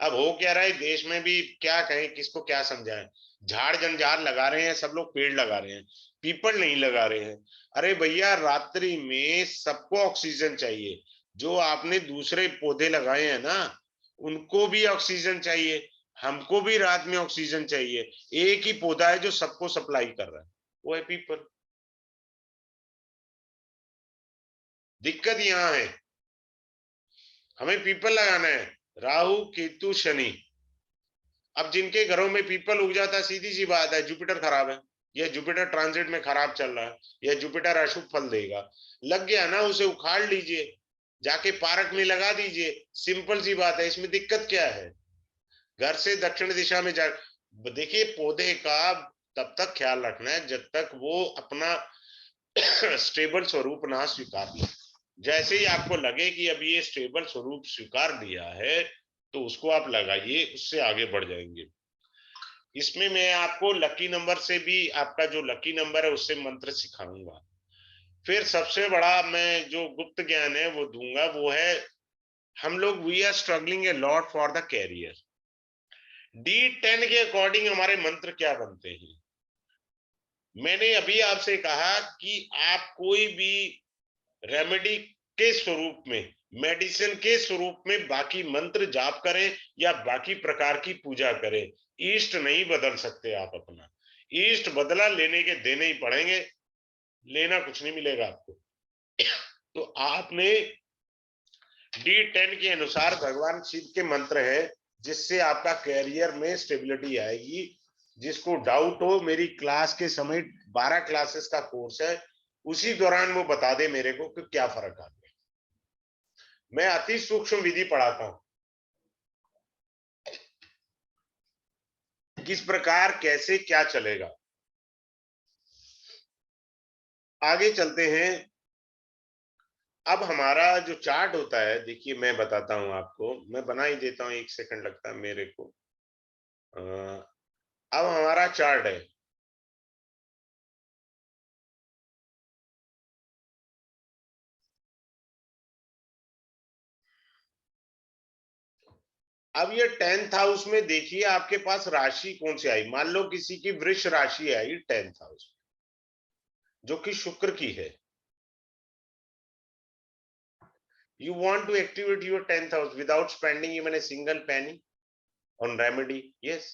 अब हो क्या रहा है देश में भी, क्या कहें, किसको क्या समझाएं। झाड़ जंजाल लगा रहे हैं सब लोग, पेड़ लगा रहे हैं, पीपल नहीं लगा रहे हैं। अरे भैया, रात्रि में सबको ऑक्सीजन चाहिए। जो आपने दूसरे पौधे लगाए हैं ना, उनको भी ऑक्सीजन चाहिए, हमको भी रात में ऑक्सीजन चाहिए। एक ही पौधा है जो सबको सप्लाई कर रहा है, वो है पीपल। दिक्कत यहां है, हमें पीपल लगाना है, राहु केतु शनि। अब जिनके घरों में पीपल उग जाता है, सीधी सी बात है जुपिटर खराब है, या जुपिटर ट्रांजिट में खराब चल रहा है, या जुपिटर अशुभ फल देगा, लग गया ना, उसे उखाड़ लीजिए। जाके पार्क में लगा दीजिए, सिंपल सी बात है, इसमें दिक्कत क्या है? घर से दक्षिण दिशा में जा, देखिए पौधे का तब तक ख्याल रखना है जब तक वो अपना स्टेबल स्वरूप ना स्वीकार ले। जैसे ही आपको लगे कि अब ये स्टेबल स्वरूप स्वीकार लिया है, तो उसको आप लगाइए, उससे आगे बढ़ जाएंगे। इसमें मैं आपको लकी नंबर से भी, आपका जो लकी नंबर है उससे मंत्र सिखाऊंगा। फिर सबसे बड़ा मैं जो गुप्त ज्ञान है वो दूंगा, वो है हम लोग we are struggling a lot for the career. D10 के अकॉर्डिंग हमारे मंत्र क्या बनते हैं? मैंने अभी आपसे कहा कि आप कोई भी रेमेडी के स्वरूप में, मेडिसिन के स्वरूप में बाकी मंत्र जाप करें या बाकी प्रकार की पूजा करें, ईस्ट नहीं बदल सकते आप अपना। ईस्ट बदला लेने के देने ही पड़ेंगे, लेना कुछ नहीं मिलेगा आपको। तो आपने D10 के अनुसार भगवान शिव के मंत्र है, जिससे आपका कैरियर में स्टेबिलिटी आएगी। जिसको डाउट हो, मेरी क्लास के समय 12 क्लासेस का कोर्स है, उसी दौरान वो बता दे मेरे को कि क्या फर्क आ गया। मैं अति सूक्ष्म विधि पढ़ाता हूं, किस प्रकार कैसे क्या चलेगा। आगे चलते हैं। अब हमारा जो चार्ट होता है, देखिए मैं बताता हूं आपको, मैं बना ही देता हूं, 1 सेकंड लगता है मेरे को। अब हमारा चार्ट है, अब ये 10th हाउस में देखिए आपके पास राशि कौन सी आई। मान लो किसी की वृष राशि आई 10th हाउस, जो कि शुक्र की है। You want to activate your 10th house without spending even a single penny on remedy? Yes.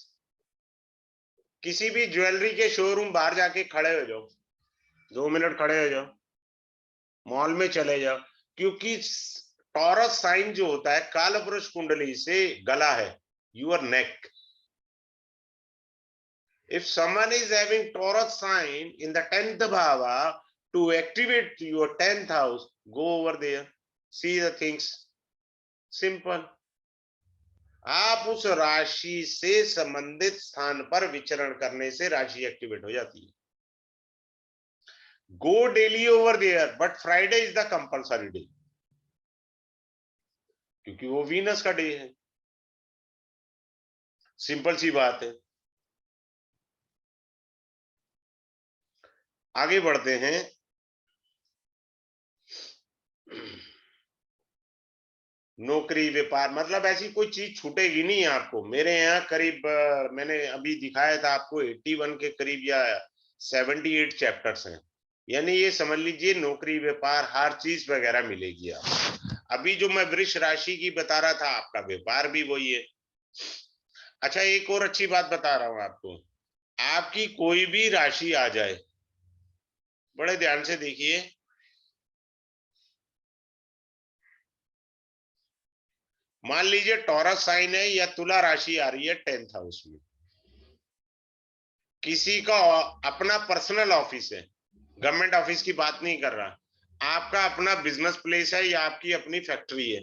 किसी भी ज्वेलरी के शोरूम बाहर जाके खड़े हो जाओ, 2 मिनट खड़े हो जाओ, मॉल में चले जाओ, क्योंकि टॉरस साइन जो होता है कालपुरुष कुंडली से गला है, your neck. If someone is having Taurus sign in the 10th bhava, to activate your 10th house, go over there, see the things. Simple. आप उस राशि से संबंधित स्थान पर विचरण करने से राशि एक्टिवेट हो जाती है। Go daily over there, but Friday is the compulsory day, क्योंकि वो वीनस का डे है। सिंपल सी बात है। आगे बढ़ते हैं। नौकरी व्यापार, मतलब ऐसी कोई चीज छूटेगी नहीं आपको। मेरे यहाँ करीब मैंने अभी दिखाया था आपको 81 के करीब या 78 चैप्टर्स हैं। यानी ये समझ लीजिए नौकरी व्यापार हर चीज वगैरह मिलेगी आपको। अभी जो मैं वृष राशि की बता रहा था, आपका व्यापार भी वही है। अच्छा, एक और अच्छी बात बता रहा हूं आपको। आपकी कोई भी राशि आ जाए, बड़े ध्यान से देखिए, मान लीजिए टॉरस साइन है या तुला राशि आ रही है 10th हाउस में, किसी का अपना पर्सनल ऑफिस है, गवर्नमेंट ऑफिस की बात नहीं कर रहा, आपका अपना बिजनेस प्लेस है या आपकी अपनी फैक्ट्री है,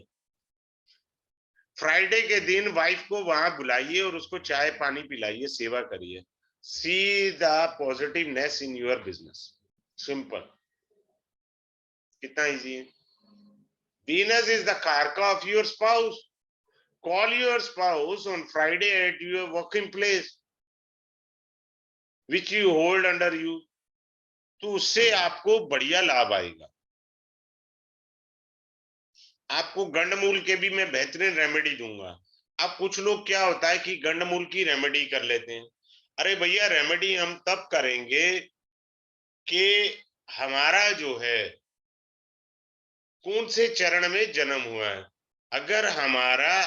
फ्राइडे के दिन वाइफ को वहां बुलाइए और उसको चाय पानी पिलाइए, सेवा करिए। See the positiveness in your business. Simple, कितना इजी है। Venus is the karka of your spouse. Call your spouse on Friday at your working place, which you hold under you. तो उससे आपको बढ़िया लाभ आएगा। आपको गंडमूल के भी मैं बेहतरीन रेमेडी दूंगा। अब कुछ लोग क्या होता है कि गंडमूल की रेमेडी कर लेते हैं। अरे भैया, रेमेडी हम तब करेंगे कि हमारा जो है कौन से चरण में जन्म हुआ है। अगर हमारा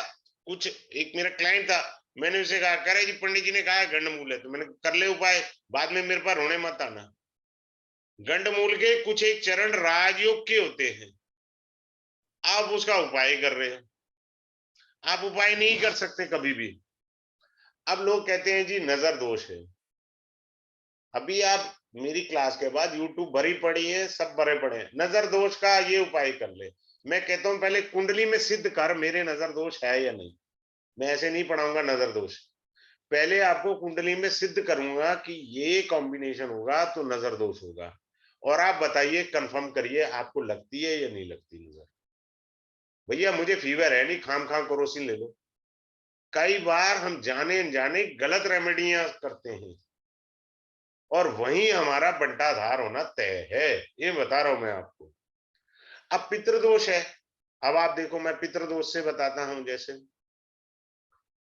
कुछ, एक मेरा क्लाइंट था, मैंने उसे कहा, करे जी पंडित जी ने कहा है गंडमूल है, तो मैंने कर ले उपाय, बाद में मेरे पास रोने मत आना। गंडमूल के कुछ एक चरण राजयोग के होते हैं, आप उसका उपाय कर रहे हैं। आप उपाय नहीं कर सकते कभी भी। अब लोग कहते हैं जी नजर दोष है। अभी आप मेरी क्लास के बाद यूट्यूब भरी पड़ी है, सब भरे पड़े हैं, नजर दोष का ये उपाय कर ले। मैं कहता हूं पहले कुंडली में सिद्ध कर मेरे नजर दोष है या नहीं। मैं ऐसे नहीं पढ़ाऊंगा नजर दोष, पहले आपको कुंडली में सिद्ध करूंगा कि ये कॉम्बिनेशन होगा तो नजर दोष होगा, और आप बताइए, कंफर्म करिए आपको लगती है या नहीं लगती नजर। भैया मुझे फीवर है नहीं, खाम खाम क्रोसिन ले लो। कई बार हम जाने अनजाने गलत रेमेडियां करते हैं और वहीं हमारा बंटाधार होना तय है, ये बता रहा हूं मैं आपको। अब पितृदोष है, अब आप देखो मैं पितृदोष से बताता हूं। जैसे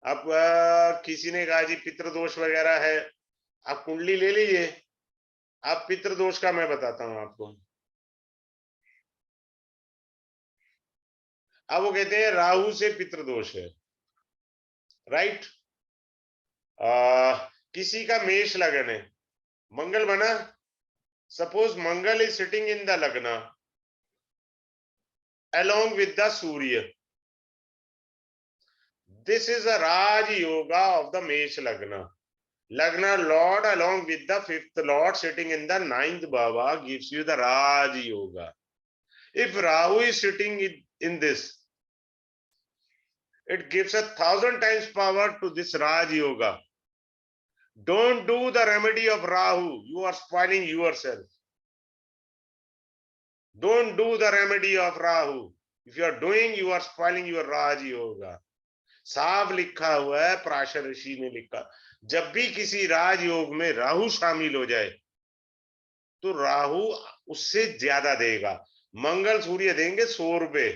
अब किसी ने कहा जी पितृदोष वगैरह है, आप कुंडली ले लीजिए। अब पितृदोष का मैं बताता हूं आपको। अब वो कहते हैं राहु से पितृदोष है, राइट। किसी का मेष लगन है, मंगल बना, suppose Mangal is sitting in the लग्न along with the Surya. This is a Raj Yoga of the Mesh Lagna. Lagna Lord along with the fifth Lord sitting in the ninth Bhava gives you the Raj Yoga. If Rahu is sitting in this, it gives 1,000 times power to this Raj Yoga. Don't do the remedy of Rahu. You are spoiling yourself. Don't do the remedy of Rahu. If you are doing, you are spoiling your Raj Yoga. साफ लिखा हुआ है, पराशर ऋषि ने लिखा, जब भी किसी राजयोग में राहु शामिल हो जाए तो राहु उससे ज्यादा देगा। मंगल सूर्य देंगे 100 रुपए,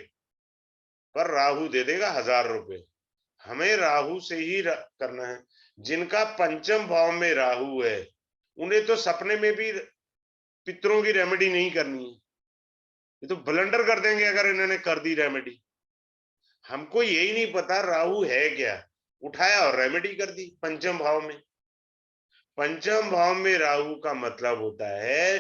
पर राहु दे देगा 1000 रुपए। हमें राहु से ही करना है। जिनका पंचम भाव में राहु है उन्हें तो सपने में भी पितरों की रेमेडी नहीं करनी है, ये तो ब्लंडर कर देंगे अगर इन्होंने कर दी रेमेडी। हमको यही नहीं पता राहु है क्या, उठाया और रेमेडी कर दी पंचम भाव में। पंचम भाव में राहु का मतलब होता है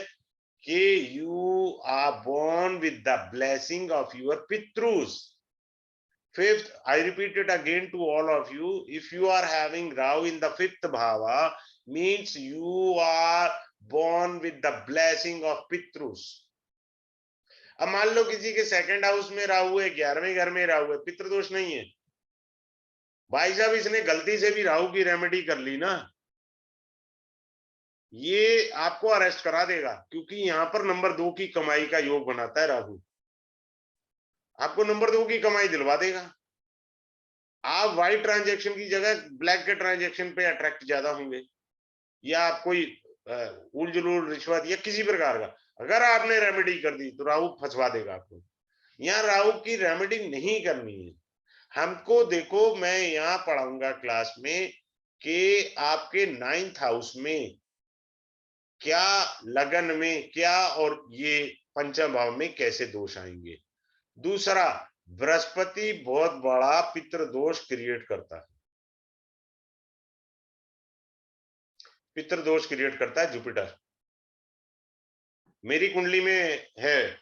कि you are born with the blessing of your pitris. Fifth, I repeat it again to all of you, if you are having Rahu in the fifth bhava, means you are born with the blessing of Pitrus. अब मान लो किसी के second house में राहु है, 11वें घर में राहु है, पितृदोष नहीं है भाई साहब, इसने गलती से भी राहु की रेमेडी कर ली ना, ये आपको अरेस्ट करा देगा, क्योंकि यहां पर नंबर 2 की कमाई का योग बनाता है राहु, आपको नंबर 2 की कमाई दिलवा देगा। आप व्हाइट ट्रांजैक्शन की जगह ब्लैक के ट्रांजैक्शन पे अट्रैक्ट ज्यादा होंगे, या आप कोई उल जुलूल रिश्वत या किसी प्रकार का अगर आपने रेमेडी कर दी तो राहु फंसवा देगा आपको। यहाँ राहु की रेमेडी नहीं करनी है हमको। देखो मैं यहाँ पढ़ाऊंगा क्लास में कि आपके 9th हाउस में क्या, लगन में क्या, और ये पंचम भाव में कैसे दोष आएंगे। दूसरा, बृहस्पति बहुत बड़ा पितृदोष क्रिएट करता है, पितृदोष क्रिएट करता है जुपिटर। मेरी कुंडली में है,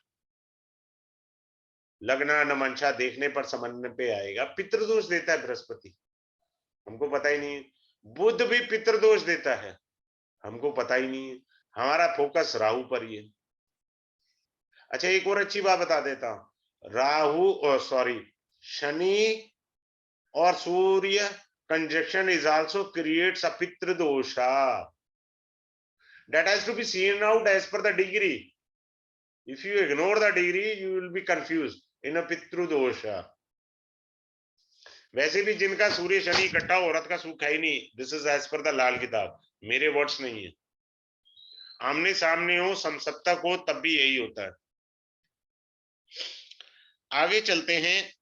लग्न नमंशा देखने पर समझने पे आएगा, पितृदोष देता है बृहस्पति, हमको पता ही नहीं है। बुध भी पितृदोष देता है, हमको पता ही नहीं है, हमारा फोकस राहु पर ही है। अच्छा एक और अच्छी बात बता देता हूं, राहु सॉरी शनि और सूर्य conjunction is also creates a pitra dosha that has to be seen out as per the degree. If you ignore the degree, you will be confused in a pitru dosha. वैसे भी जिनका सूर्य शनि इकट्ठा औरत का सुख है ही नहीं, this is as per the Lal Kitab, मेरे वर्ड्स नहीं है। आमने सामने हो, समसप्तक हो, तब भी यही होता है। आगे चलते हैं।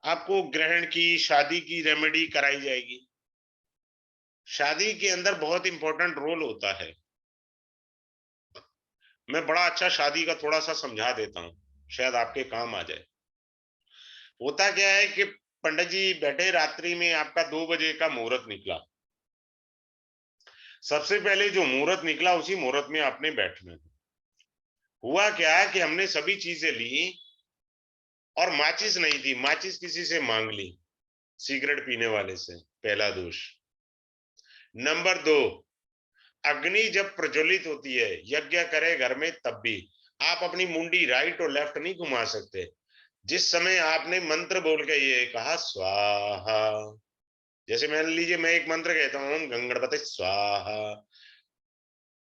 आपको ग्रहण की, शादी की रेमेडी कराई जाएगी। शादी के अंदर बहुत इंपॉर्टेंट रोल होता है। मैं बड़ा अच्छा शादी का थोड़ा सा समझा देता हूं, शायद आपके काम आ जाए। होता क्या है कि पंडित जी बैठे, रात्रि में आपका 2 बजे का मुहूर्त निकला, सबसे पहले जो मुहूर्त निकला उसी मुहूर्त में आपने बैठना है। हुआ क्या है कि हमने सभी चीजें ली और माचिस नहीं थी, माचिस किसी से मांग ली, सिगरेट पीने वाले से, पहला दोष। नंबर 2, अग्नि जब प्रज्वलित होती है, यज्ञ करे घर में तब भी आप अपनी मुंडी राइट और लेफ्ट नहीं घुमा सकते। जिस समय आपने मंत्र बोल के ये कहा स्वाहा, जैसे मान लीजिए मैं एक मंत्र कहता हूं ओम गंगणपते स्वाहा,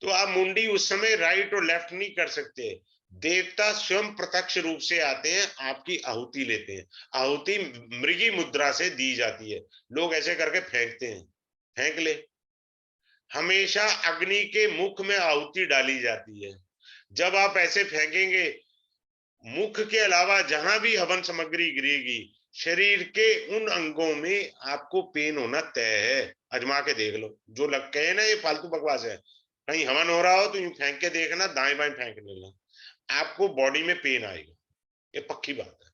तो आप मुंडी उस समय राइट और लेफ्ट नहीं कर सकते। देवता स्वयं प्रत्यक्ष रूप से आते हैं, आपकी आहुति लेते हैं। आहुति मृगी मुद्रा से दी जाती है, लोग ऐसे करके फेंकते हैं, फेंक ले। हमेशा अग्नि के मुख में आहुति डाली जाती है। जब आप ऐसे फेंकेंगे, मुख के अलावा जहां भी हवन सामग्री गिरेगी, शरीर के उन अंगों में आपको पेन होना तय है। अजमा के देख लो, जो लग कहे ना ये फालतू बकवास है, कहीं हवन हो रहा हो तो यूं फेंक के देखना, दाएं बाएं फेंक लेना, आपको बॉडी में पेन आएगा, ये पक्की बात है।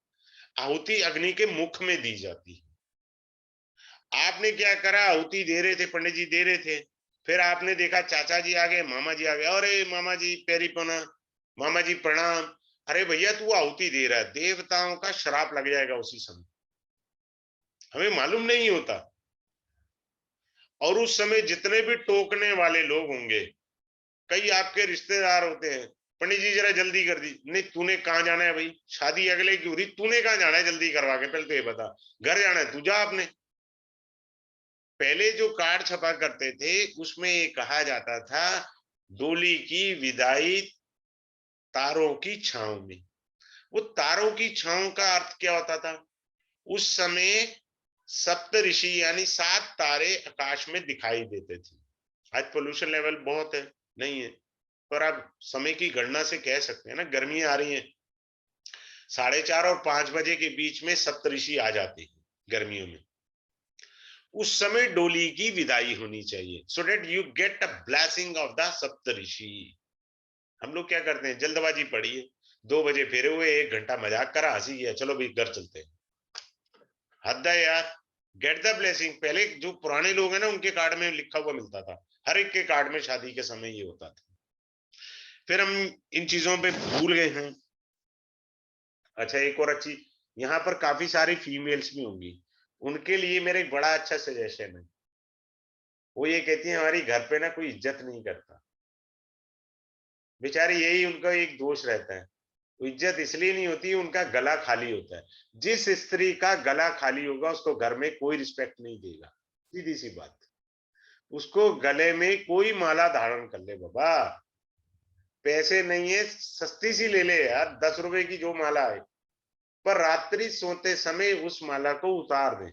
आहुति अग्नि के मुख में दी जाती है। आपने क्या करा, आहुति दे रहे थे, पंडित जी दे रहे थे, फिर आपने देखा चाचा जी आ गए, मामा जी आ गए, अरे मामा जी पैरी पना, मामा जी प्रणाम। अरे भैया तू आहुति दे रहा है, देवताओं का श्राप लग जाएगा उसी समय, हमें मालूम नहीं होता। और उस समय जितने भी टोकने वाले लोग होंगे, कई आपके रिश्तेदार होते हैं, पंडित जी जरा जल्दी कर दी, नहीं तूने कहाँ जाना है भाई, शादी अगले की हो रही, तूने कहाँ जाना है जल्दी करवा के, पहले तो ये बता, घर जाना है तू जा आपने। पहले जो कार्ड छपा करते थे उसमें ये कहा जाता था डोली की विदाई तारों की छांव में। वो तारों की छांव का अर्थ क्या होता था, उस समय सप्त ऋषि यानी 7 तारे आकाश में दिखाई देते थे। आज पोल्यूशन लेवल बहुत है, नहीं है, पर आप समय की गणना से कह सकते हैं ना, गर्मियां आ रही हैं, 4:30 और 5 बजे के बीच में सप्तऋषि आ जाते हैं गर्मियों में। उस समय डोली की विदाई होनी चाहिए, so that you get a blessing of the Saptarishi. हम लोग क्या करते हैं, जल्दबाजी पड़ी है, 2 बजे फेरे हुए, 1 घंटा मजाक करा, हंसी किया, चलो भाई घर चलते हैं। हद है यार। गेट द ब्लेसिंग, पहले जो पुराने लोग हैं ना उनके कार्ड में लिखा हुआ मिलता था, हर एक के कार्ड में शादी के समय ये होता था। फिर हम इन चीजों पे भूल गए हैं। अच्छा एक और अच्छी, यहाँ पर काफी सारी फीमेल्स भी होंगी, उनके लिए मेरा एक बड़ा अच्छा सजेशन है। वो ये कहती है हमारी घर पे ना कोई इज्जत नहीं करता, बेचारी यही उनका एक दोष रहता है। तो इज्जत इसलिए नहीं होती, उनका गला खाली होता है। जिस स्त्री का गला खाली होगा उसको घर में कोई रिस्पेक्ट नहीं देगा, सीधी सी बात। उसको गले में कोई माला धारण कर ले बाबा, पैसे नहीं है सस्ती सी ले ले यार, 10 रुपए की जो माला है, पर रात्रि सोते समय उस माला को उतार दे।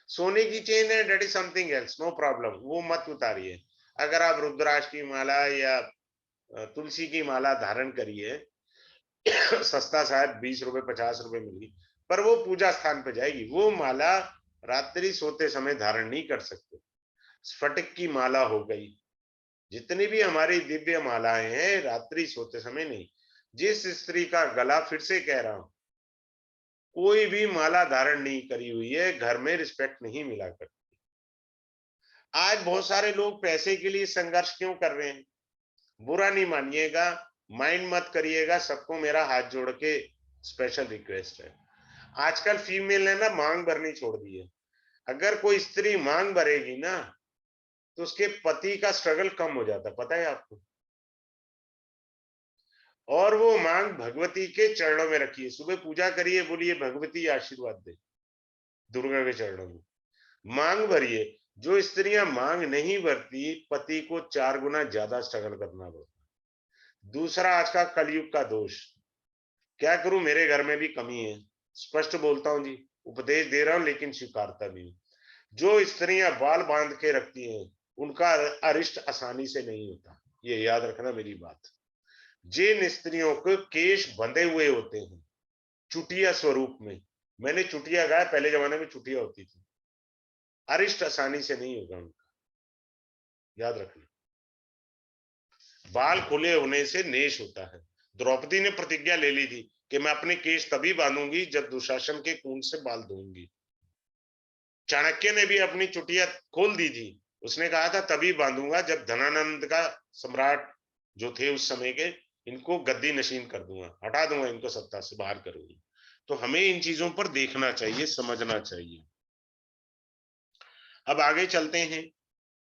सोने की चेन है, that is something else, no problem, वो मत उतारिए। अगर आप रुद्राक्ष की माला या तुलसी की माला धारण करिए, सस्ता शायद 20 रुपए 50 रुपए मिली, पर वो पूजा स्थान पे जाएगी। वो माला रात्रि सोते समय धारण नहीं कर सकते। स्फटिक की माला हो गई, जितनी भी हमारी दिव्य मालाएं हैं रात्रि सोते समय नहीं। जिस स्त्री का गला, फिर से कह रहा हूं, कोई भी माला धारण नहीं करी हुई है, घर में रिस्पेक्ट नहीं मिला करती। आज बहुत सारे लोग पैसे के लिए संघर्ष क्यों कर रहे हैं, बुरा नहीं मानिएगा, माइंड मत करिएगा, सबको मेरा हाथ जोड़ के स्पेशल रिक्वेस्ट है। आजकल फीमेल ने ना मांग भरनी छोड़ दी है। अगर कोई स्त्री मांग भरेगी ना तो उसके पति का स्ट्रगल कम हो जाता, पता है आपको। और वो मांग भगवती के चरणों में रखिए, सुबह पूजा करिए, बोलिए भगवती आशीर्वाद दे, दुर्गा के चरणों में मांग भरिए। जो स्त्रियां मांग नहीं भरती, पति को 4 गुना ज्यादा स्ट्रगल करना पड़ता। दूसरा, आज का कलयुग का दोष, क्या करूं मेरे घर में भी कमी है, स्पष्ट बोलता हूं जी, उपदेश दे रहा हूं लेकिन स्वीकारता नहीं हूं। जो स्त्रियां बाल बांध के रखती हैं उनका अरिष्ट आसानी से नहीं होता, ये याद रखना मेरी बात। जिन स्त्रियों को केश बंधे हुए होते हैं चुटिया स्वरूप में, मैंने चुटिया गाया, पहले जमाने में चुटिया होती थी, अरिष्ट आसानी से नहीं होगा उनका, याद रखना। बाल खुले होने से नेश होता है। द्रौपदी ने प्रतिज्ञा ले ली थी कि मैं अपने केश तभी बांधूंगी जब दुशासन के खून से बाल धोऊंगी। चाणक्य ने भी अपनी चुटिया खोल दी थी, उसने कहा था तभी बांधूंगा जब धनानंद का सम्राट जो थे उस समय के, इनको गद्दी नशीन कर दूंगा, हटा दूंगा इनको, सत्ता से बाहर करूंगी। तो हमें इन चीजों पर देखना चाहिए, समझना चाहिए। अब आगे चलते हैं,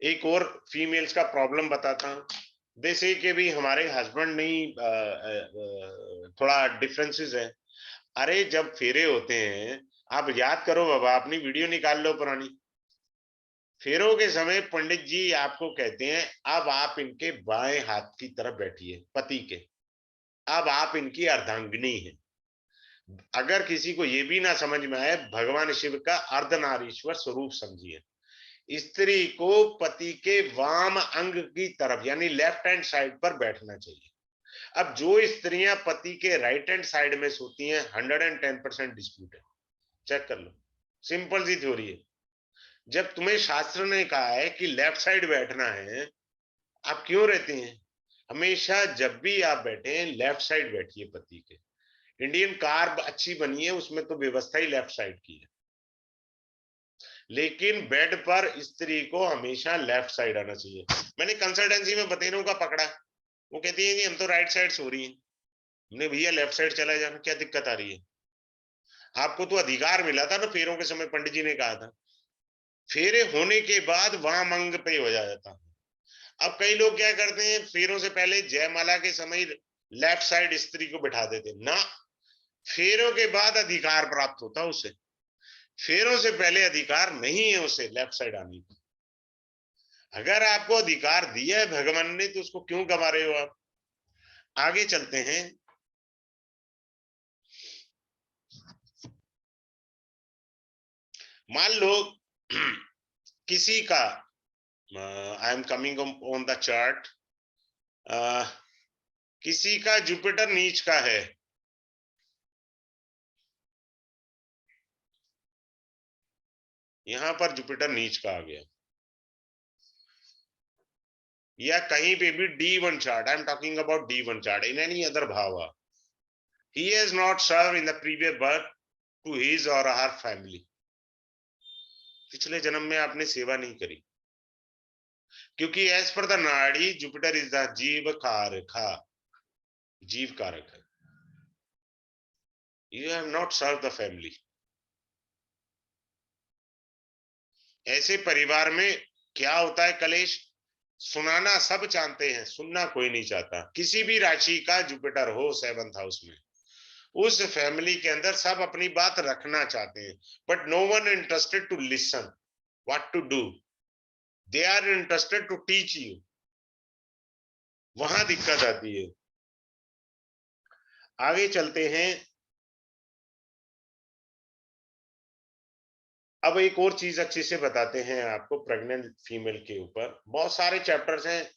एक और फीमेल्स का प्रॉब्लम बताता हूं। दे से कि भी हमारे हस्बैंड नहीं, थोड़ा डिफरेंसेस है। अरे जब फेरे होते हैं, आप याद करो बाबा, अपनी वीडियो निकाल लो पुरानी। फेरों के समय पंडित जी आपको कहते हैं, अब आप इनके बाएं हाथ की तरफ बैठिए, पति के। अब आप इनकी अर्धांगिनी हैं। अगर किसी को ये भी ना समझ में आए, भगवान शिव का अर्धनारीश्वर स्वरूप समझिए। स्त्री को पति के वाम अंग की तरफ यानी लेफ्ट हैंड साइड पर बैठना चाहिए। अब जो स्त्रियां पति के राइट हैंड साइड में सोती हैं, 110% डिस्प्यूट है। चेक कर लो, सिंपल सी थ्योरी है। जब तुम्हें शास्त्र ने कहा है कि लेफ्ट साइड बैठना है, आप क्यों रहते हैं? हमेशा जब भी आप बैठे, लेफ्ट साइड बैठिए पति के। इंडियन कार अच्छी बनी है, उसमें तो व्यवस्था ही लेफ्ट साइड की है, लेकिन बेड पर स्त्री को हमेशा लेफ्ट साइड आना चाहिए। मैंने कंसल्टेंसी में बतेरों का पकड़ा, वो कहती है जी हम तो राइट साइड सो रही हैं। हमने, भैया लेफ्ट साइड चला जाना, क्या दिक्कत आ रही है? आपको तो अधिकार मिला था ना फेरों के समय, पंडित जी ने कहा था। फेरे होने के बाद वाम अंग पे हो जाता। अब कई लोग क्या करते हैं, फेरों से पहले जयमाला के समय लेफ्ट साइड स्त्री को बिठा देते ना। फेरों के बाद अधिकार प्राप्त होता उसे, फेरों से पहले अधिकार नहीं है उसे लेफ्ट साइड आने का। अगर आपको अधिकार दिया है भगवान ने, तो उसको क्यों गवा रहे हो आप? आगे चलते हैं। मान लो किसी का, I am coming on the chart, किसी का जुपिटर नीच का है, यहां पर जुपिटर नीच का आ गया, या कहीं पे भी D1 chart, I am talking about D1 chart, in any other bhava, he has not served in the previous birth to his or her family। पिछले जन्म में आपने सेवा नहीं करी, क्योंकि एज पर द नाड़ी जुपिटर इज द जीव कारक, जीव कारक है। You have not serve the family. ऐसे परिवार में क्या होता है कलेश? सुनाना सब चाहते हैं, सुनना कोई नहीं चाहता। किसी भी राशि का जुपिटर हो 7th हाउस में, उस फैमिली के अंदर सब अपनी बात रखना चाहते हैं, but no one interested to listen what to do. They are interested to teach you. वहां दिक्कत आती है। आगे चलते हैं। अब एक और चीज अच्छे से बताते हैं आपको प्रेग्नेंट फीमेल के ऊपर। बहुत सारे चैप्टर्स हैं,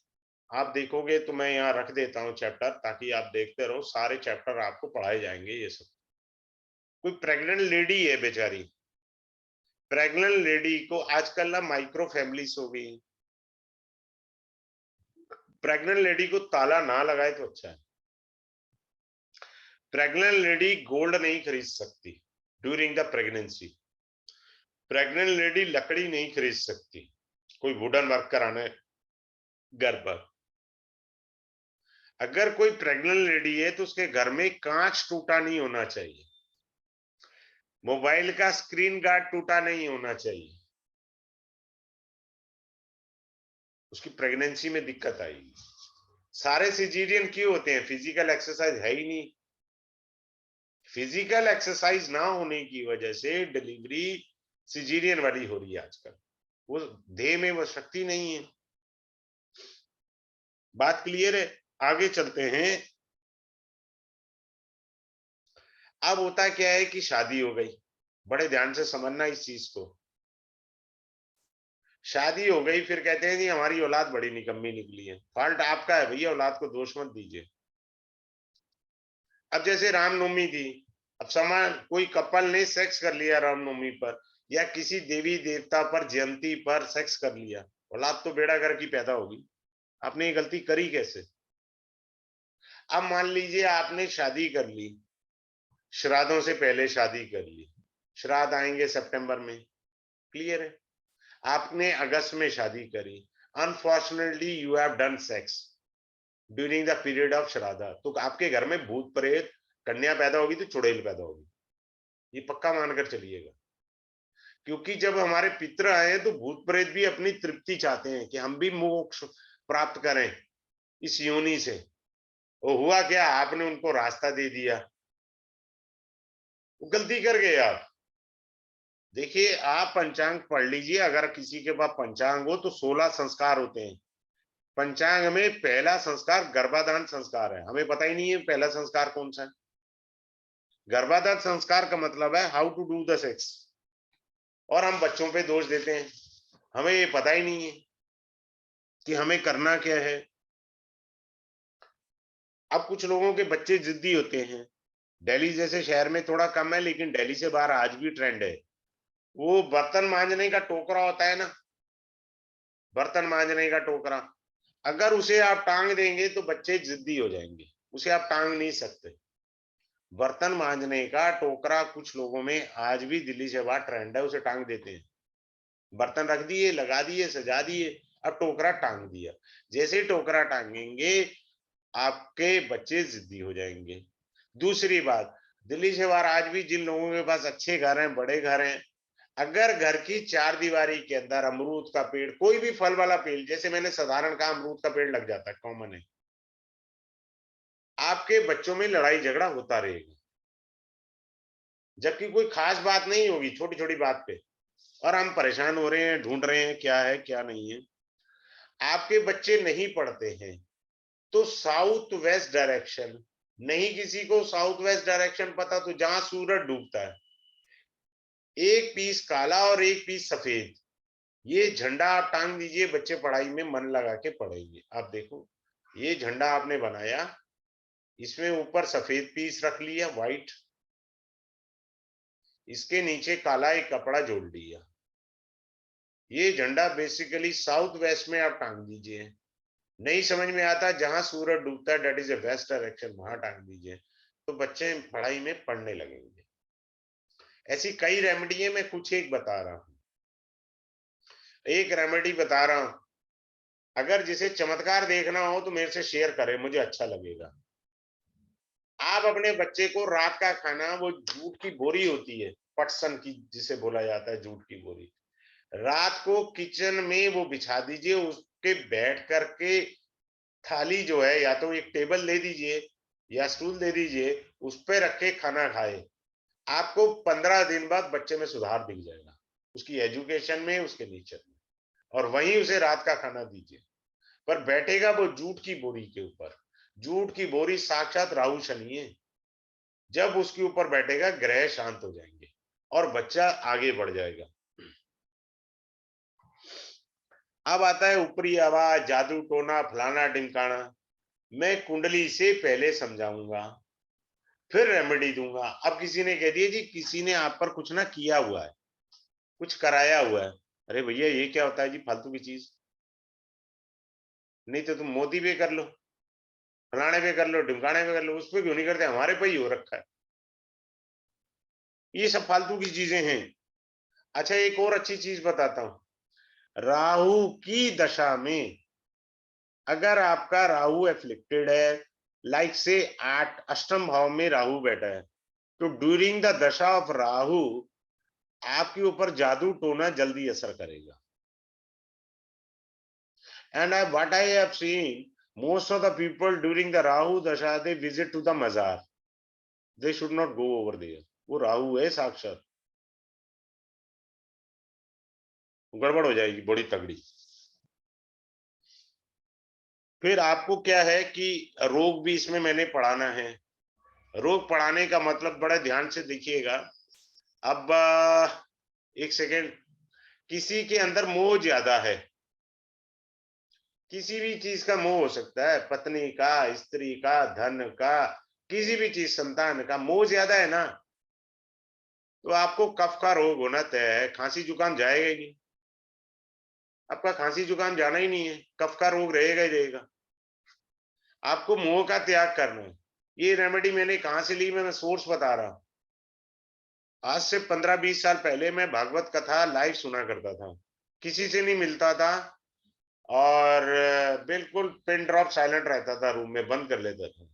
आप देखोगे तो मैं यहाँ रख देता हूँ चैप्टर, ताकि आप देखते रहो। सारे चैप्टर आपको पढ़ाए जाएंगे ये सब। कोई प्रेग्नेंट लेडी है बेचारी, प्रेग्नेंट लेडी को आजकल ना माइक्रो फैमिलीज हो गई। प्रेग्नेंट लेडी को ताला ना लगाए तो अच्छा है। प्रेग्नेंट लेडी गोल्ड नहीं खरीद सकती during the pregnancy. Pregnant lady लकड़ी नहीं खरीद सकती, कोई वुडन वर्क कराना है घर पर। अगर कोई प्रेग्नेंट लेडी है तो उसके घर में कांच टूटा नहीं होना चाहिए, मोबाइल का स्क्रीन गार्ड टूटा नहीं होना चाहिए। उसकी प्रेगनेंसी में दिक्कत आएगी। सारे सिजेरियन क्यों होते हैं? फिजिकल एक्सरसाइज है ही नहीं। फिजिकल एक्सरसाइज ना होने की वजह से डिलीवरी सिजेरियन वाली हो रही है आजकल। वो देह में वो शक्ति नहीं है। बात क्लियर है? आगे चलते हैं। अब होता क्या है कि शादी हो गई, बड़े ध्यान से समझना इस चीज को। शादी हो गई, फिर कहते हैं जी हमारी औलाद बड़ी निकम्मी निकली है। फॉल्ट आपका है भैया, औलाद को दोष मत दीजिए। अब जैसे रामनवमी थी, अब समान कोई कपल ने सेक्स कर लिया रामनवमी पर, या किसी देवी देवता पर जयंती पर सेक्स कर लिया, औलाद तो बेड़ा गर्क की पैदा होगी। आपने ये गलती करी कैसे? अब मान लीजिए आपने शादी कर ली, श्राद्धों से पहले शादी कर ली, श्राद्ध आएंगे सितंबर में, क्लियर है? आपने अगस्त में शादी करी, unfortunately you have done sex during the period of श्राद्ध, तो आपके घर में भूत प्रेत, कन्या पैदा होगी तो चुड़ैल पैदा होगी, ये पक्का मानकर चलिएगा। क्योंकि जब हमारे पितर आए तो भूत प्रेत भी अपनी तृप्ति चाहते हैं कि हम भी मोक्ष प्राप्त करें। इस योनि से। वो हुआ क्या, आपने उनको रास्ता दे दिया, वो गलती कर गए आप। देखिए, आप पंचांग पढ़ लीजिए, अगर किसी के पास पंचांग हो तो 16 संस्कार होते हैं। पंचांग में पहला संस्कार गर्भाधान संस्कार है, हमें पता ही नहीं है पहला संस्कार कौन सा है। गर्भाधान संस्कार का मतलब है how to do the sex, और हम बच्चों पे दोष देते हैं, हमें ये पता ही नहीं है कि हमें करना क्या है। अब कुछ लोगों के बच्चे जिद्दी होते हैं, दिल्ली जैसे शहर में थोड़ा कम है, लेकिन दिल्ली से बाहर आज भी ट्रेंड है। वो बर्तन मांजने का टोकरा होता है ना, बर्तन मांजने का टोकरा, अगर उसे आप टांग देंगे तो बच्चे जिद्दी हो जाएंगे, उसे आप टांग नहीं सकते। बर्तन मांजने का टोकरा कुछ लोगों में आज भी दिल्ली से बाहर ट्रेंड है, उसे टांग देते हैं। बर्तन रख दिए, लगा दिए, सजा दिए, अब टोकरा टांग दिया। जैसे ही टोकरा टांगेंगे, आपके बच्चे जिद्दी हो जाएंगे। दूसरी बात, दिल्ली से बाहर आज भी जिन लोगों के पास अच्छे घर हैं, बड़े घर हैं, अगर घर की चार दीवारी के अंदर अमरूद का पेड़, कोई भी फल वाला पेड़, जैसे मैंने साधारण कहा अमरूद का पेड़ लग जाता है, कॉमन है, आपके बच्चों में लड़ाई झगड़ा होता रहेगा, जबकि कोई खास बात नहीं होगी, छोटी छोटी बात पे, और हम परेशान हो रहे हैं, ढूंढ रहे हैं क्या है क्या नहीं है। आपके बच्चे नहीं पढ़ते हैं तो साउथ वेस्ट डायरेक्शन, नहीं किसी को साउथ वेस्ट डायरेक्शन पता, तो जहां सूरज डूबता है, एक पीस काला और एक पीस सफेद, ये झंडा आप टांग दीजिए, बच्चे पढ़ाई में मन लगा के पढ़ेंगे। आप देखो, ये झंडा आपने बनाया, इसमें ऊपर सफेद पीस रख लिया, व्हाइट, इसके नीचे काला एक कपड़ा जोड़ लिया, ये झंडा बेसिकली साउथ वेस्ट में आप टांग दीजिए। नहीं समझ में आता, जहां सूरज डूबता है, that is a west direction, वहां टांग दीजिए, तो बच्चे पढ़ाई में पढ़ने लगेंगे। ऐसी कई रेमेडी है, मैं कुछ एक बता रहा हूं। एक रेमेडी बता रहा हूं, अगर जिसे चमत्कार देखना हो तो मेरे से शेयर करें, मुझे अच्छा लगेगा। आप अपने बच्चे को रात का खाना, वो जूट की बोरी होती है, पटसन की जिसे बोला जाता है, जूट की बोरी, रात को किचन में वो बिछा दीजिए, उसके बैठ करके थाली जो है, या तो एक टेबल दे दीजिए या स्टूल दे दीजिए, उस पे रख के खाना खाए। आपको 15 दिन बाद बच्चे में सुधार दिख जाएगा, उसकी एजुकेशन में, उसके नेचर में। और वहीं उसे रात का खाना दीजिए, पर बैठेगा वो जूट की बोरी के ऊपर। जूट की बोरी साक्षात राहु शनि है, जब उसके ऊपर बैठेगा ग्रह शांत हो जाएंगे और बच्चा आगे बढ़ जाएगा। अब आता है ऊपरी आवाज, जादू टोना, फलाना ढिमकाना। मैं कुंडली से पहले समझाऊंगा, फिर रेमेडी दूंगा। अब किसी ने कह दिया जी किसी ने आप पर कुछ ना किया हुआ है, कुछ कराया हुआ है, अरे भैया ये क्या होता है जी, फालतू की चीज, नहीं तो तुम मोदी पे कर लो, फलाने पे कर लो, ढिमकाने पे कर लो, उस पे क्यों नहीं करते, हमारे पे ही हो रखा है। ये सब फालतू की चीजें हैं। अच्छा, एक और अच्छी चीज बताता हूं, राहु की दशा में अगर आपका राहु एफ्लिक्टेड है, लाइक से 8 अष्टम भाव में राहु बैठा है, तो during the dasha of Rahu आपके ऊपर जादू टोना जल्दी असर करेगा। And what I have seen, most of the people during the Rahu Dasha, they visit to the Mazar. They should not go over there. वो राहु है साक्षात, गड़बड़ हो जाएगी बड़ी तगड़ी। फिर आपको क्या है कि रोग भी इसमें मैंने पढ़ाना है। रोग पढ़ाने का मतलब बड़ा ध्यान से देखिएगा। अब एक सेकेंड, किसी के अंदर मोह ज्यादा है, किसी भी चीज का मोह हो सकता है, पत्नी का, स्त्री का, धन का, किसी भी चीज, संतान का मोह ज्यादा है ना, तो आपको कफ का रोग होना तय है, खांसी जुकाम जाएगा ही नहीं, आपका खांसी जुकाम जाना ही नहीं है, कफ का रोग रहेगा ही रहेगा। आपको मोह का त्याग करना है। ये रेमेडी मैंने कहां से ली, मैं सोर्स बता रहा हूं। आज से 15-20 साल पहले मैं भागवत कथा लाइव सुना करता था, किसी से नहीं मिलता था, और बिल्कुल पिन ड्रॉप साइलेंट रहता था, रूम में बंद कर लेता था।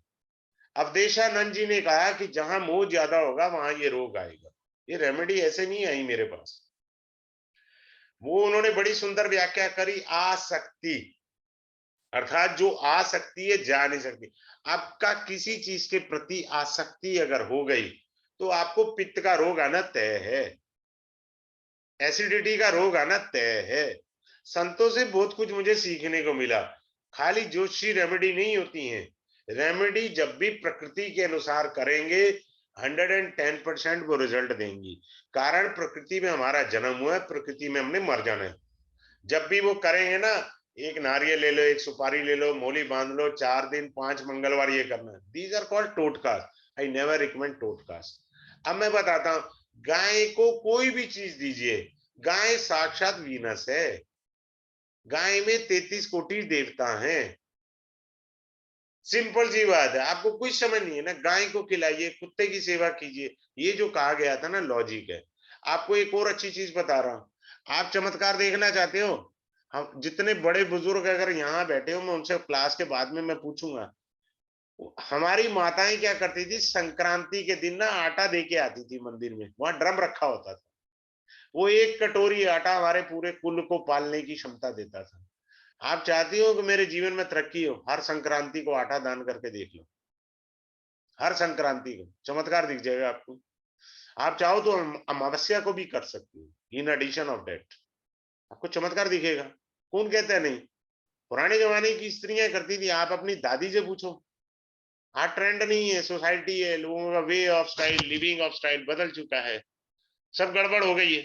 अवधेशानंद जी ने कहा कि जहां मोह ज्यादा होगा वहां ये रोग आएगा। ये रेमेडी ऐसे नहीं आई मेरे पास, वो उन्होंने बड़ी सुंदर व्याख्या करी, आसक्ति। अर्थात जो आ सकती है जा नहीं सकती। आपका किसी चीज के प्रति आसक्ति अगर हो गई तो आपको पित्त का रोग आना तय है, एसिडिटी का रोग आना तय है। संतों से बहुत कुछ मुझे सीखने को मिला। खाली ज्योतिषी रेमेडी नहीं होती हैं, रेमेडी जब भी प्रकृति के अनुसार करेंगे 110% वो रिजल्ट देंगी। कारण प्रकृति में हमारा जन्म हुआ है, प्रकृति में हमने मर जाना है। जब भी वो करेंगे ना, एक नारियल ले लो, एक सुपारी ले लो, मोली बांध लो, 4 दिन 5 मंगलवार ये करना है। These are called totkas. I never recommend totkas. अब मैं बताता हूं, गाय को कोई भी चीज दीजिए, गाय साक्षात वीनस है। गाय में 33 कोटि देवता हैं। सिंपल सी बात है, आपको कुछ समझ नहीं है ना, गाय को खिलाइए, कुत्ते की सेवा कीजिए। ये जो कहा गया था ना, लॉजिक है। आपको एक और अच्छी चीज बता रहा हूं, आप चमत्कार देखना चाहते हो, हम जितने बड़े बुजुर्ग अगर यहाँ बैठे हो, मैं उनसे क्लास के बाद में मैं पूछूंगा, हमारी माताएं क्या करती थी, संक्रांति के दिन ना आटा दे के आती थी मंदिर में, वहां ड्रम रखा होता था। वो एक कटोरी आटा हमारे पूरे कुल को पालने की क्षमता देता था। आप चाहती हो कि मेरे जीवन में तरक्की हो, हर संक्रांति को आटा दान करके देख लो। हर संक्रांति को चमत्कार दिख जाएगा आपको। आप चाहो तो अमावस्या को भी कर सकती हो। इन एडिशन ऑफ डेट आपको चमत्कार दिखेगा। कौन कहता है नहीं? पुराने जमाने की स्त्रियां करती थी, आप अपनी दादी से पूछो। आज ट्रेंड नहीं है, सोसाइटी है, लोगों का way of style, living of style बदल चुका है, सब गड़बड़ हो गई है।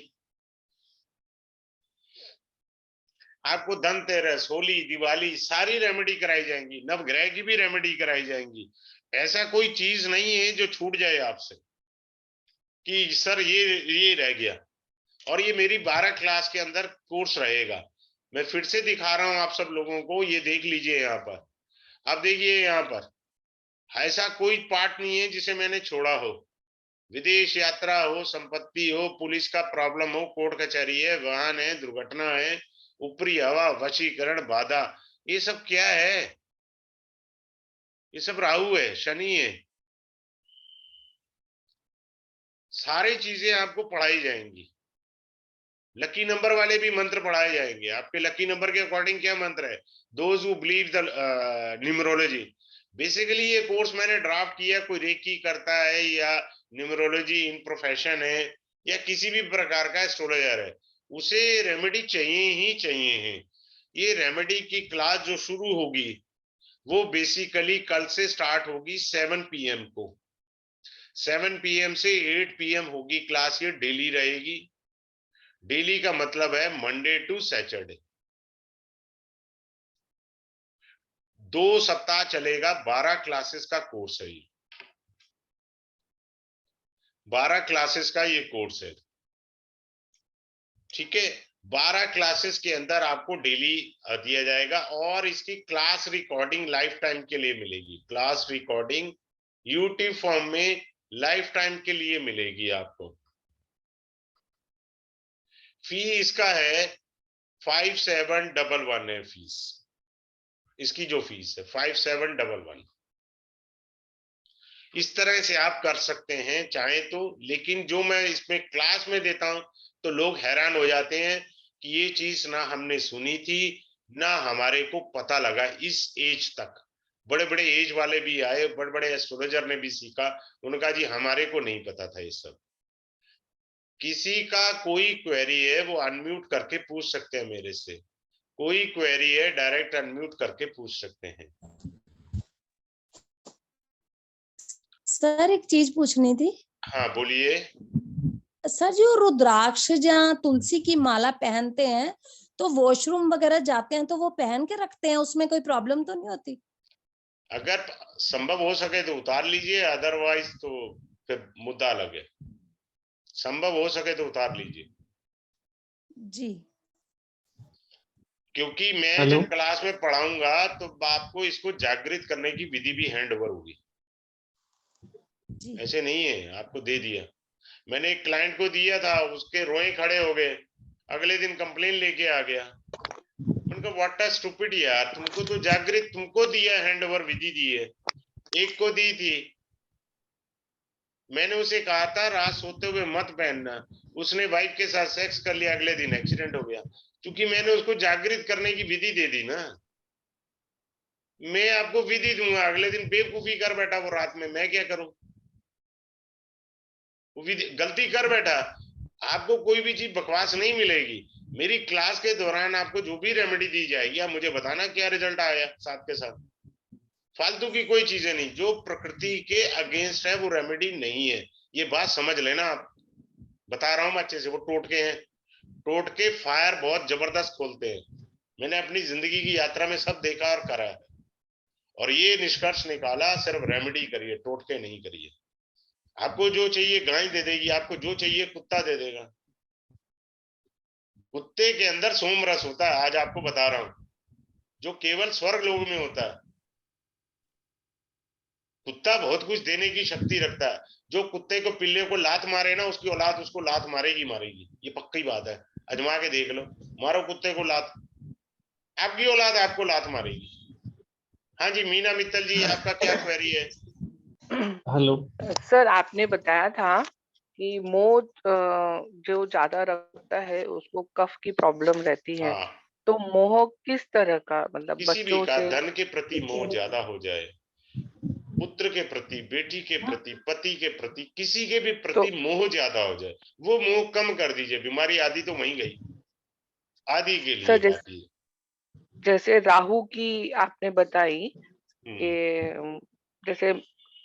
आपको धनतेरस, होली, दिवाली सारी रेमेडी कराई जाएंगी, नवग्रह की भी रेमेडी कराई जाएंगी। ऐसा कोई चीज नहीं है जो छूट जाए आपसे कि सर ये रह गया। और ये मेरी 12 क्लास के अंदर कोर्स रहेगा। मैं फिर से दिखा रहा हूं आप सब लोगों को, ये देख लीजिए यहाँ पर। अब देखिए यहाँ पर ऐसा कोई पार्ट नहीं है जिसे मैंने छोड़ा हो। विदेश यात्रा हो, संपत्ति हो, पुलिस का प्रॉब्लम हो, कोर्ट कचहरी है, वाहन है, दुर्घटना है, ऊपरी हवा, वशीकरण, बाधा, ये सब क्या है? ये सब राहु है, शनि है। सारी चीजें आपको पढ़ाई जाएंगी। लकी नंबर वाले भी मंत्र पढ़ाए जाएंगे। आपके लकी नंबर के अकॉर्डिंग क्या मंत्र है? Those who believe the numerology. Basically ये कोर्स मैंने ड्राफ्ट किया, कोई रेकी करता है या न्यूमरोलॉजी इन प्रोफेशन है या किसी भी प्रकार का एस्ट्रोलॉजर है, उसे रेमेडी चाहिए ही चाहिए है। ये रेमेडी की क्लास जो शुरू होगी वो बेसिकली कल से स्टार्ट होगी 7 PM को। 7 PM से 8 PM होगी क्लास, ये डेली रहेगी। डेली का मतलब है मंडे टू सैटरडे। 2 सप्ताह चलेगा, 12 क्लासेस का कोर्स है ये। 12 क्लासेस का ये कोर्स है, ठीक है। 12 क्लासेस के अंदर आपको डेली दिया जाएगा और इसकी क्लास रिकॉर्डिंग लाइफ टाइम के लिए मिलेगी। क्लास रिकॉर्डिंग यूट्यूब फॉर्म में लाइफ टाइम के लिए मिलेगी आपको। फी इसका है 5711 है फीस। इसकी जो फीस है 5711। इस तरह से आप कर सकते हैं चाहे तो, लेकिन जो मैं इसमें क्लास में देता हूं तो लोग हैरान हो जाते हैं कि ये चीज ना हमने सुनी थी, ना हमारे को पता लगा इस एज तक। बड़े बड़े एज वाले भी आए, बड़े बड़े एस्ट्रोलॉजर ने भी सीखा, उनका जी हमारे को नहीं पता था ये सब। किसी का कोई क्वेरी है वो अनम्यूट करके पूछ सकते हैं मेरे से। कोई क्वेरी है डायरेक्ट अनम्यूट करके पूछ सकते हैं। सर एक चीज पूछनी थी। हाँ बोलिए। सर जो रुद्राक्ष या तुलसी की माला पहनते हैं तो वॉशरूम वगैरह जाते हैं तो वो पहन के रखते हैं, उसमें कोई प्रॉब्लम तो नहीं होती? अगर संभव हो सके तो उतार लीजिए, अदरवाइज तो फिर मुद्दा अलग है। संभव हो सके तो उतार लीजिए। जी। क्योंकि मैं जब क्लास में पढ़ाऊंगा तो आपको इसको जागृत करने की विधि भी हैंड ओवर होगी। ऐसे नहीं है आपको दे दिया। मैंने एक क्लाइंट को दिया था, उसके रोए खड़े हो गए, अगले दिन कंप्लेन लेके आ गया। उनको व्हाट अ स्टूपिड यार, तुमको तो जागृत, तुमको दिया हैंड ओवर विधि दी है, एक को दी थी। मैंने उसे कहा था रात सोते हुए मत पहनना, उसने वाइफ के साथ सेक्स कर लिया, अगले दिन एक्सीडेंट हो गया। क्योंकि मैंने उसको जागृत करने की विधि दे दी ना। मैं आपको विधि दूंगा, अगले दिन बेवकूफी कर बैठा वो रात में, मैं क्या करूं? वो विधि गलती कर बैठा, आपको कोई भी चीज बकवास नहीं मिलेगी। मेरी क्लास के दौरान आपको जो भी रेमेडी दी जाएगी, आप मुझे बताना क्या रिजल्ट आया साथ के साथ। फालतू की कोई चीजें नहीं, जो प्रकृति के अगेंस्ट है वो रेमेडी नहीं है, ये बात समझ लेना आप। बता रहा हूं मैं अच्छे से, वो टोटके हैं, टोटके फायर बहुत जबरदस्त खोलते हैं। मैंने अपनी जिंदगी की यात्रा में सब देखा और करा है, और ये निष्कर्ष निकाला, सिर्फ रेमेडी करिए, टोटके नहीं करिए। आपको जो चाहिए गाय दे देगी, आपको जो चाहिए कुत्ता दे देगा। कुत्ते के अंदर सोम रस होता है, आज आपको बता रहा हूं, जो केवल स्वर्ग लोक में होता है। कुत्ता बहुत कुछ देने की शक्ति रखता है। जो कुत्ते को, पिल्ले को लात मारे ना, उसकी औलाद उसको लात मारेगी मारेगी, ये पक्की बात है, अजमा के देख लो। मारो कुत्ते को लात, आपकी औलाद आपको लात मारेगी। हाँ जी मीना मित्तल जी, आपका क्या क्वेरी है? हेलो सर, आपने बताया था कि मोह जो ज्यादा रखता है उसको कफ की प्रॉब्लम रहती है, हाँ, तो मोह किस तरह का, मतलब किसी भी बच्चों का से? धन के प्रति मोह ज्यादा हो जाए, पुत्र के प्रति, बेटी के प्रति, पति के प्रति, किसी के भी प्रति मोह ज्यादा हो जाए, वो मोह कम कर दीजिए। बीमारी आदि तो वहीं गई, आदि के लिए सर, बात ये। जैसे राहु की आपने बताई हम्म, कि जैसे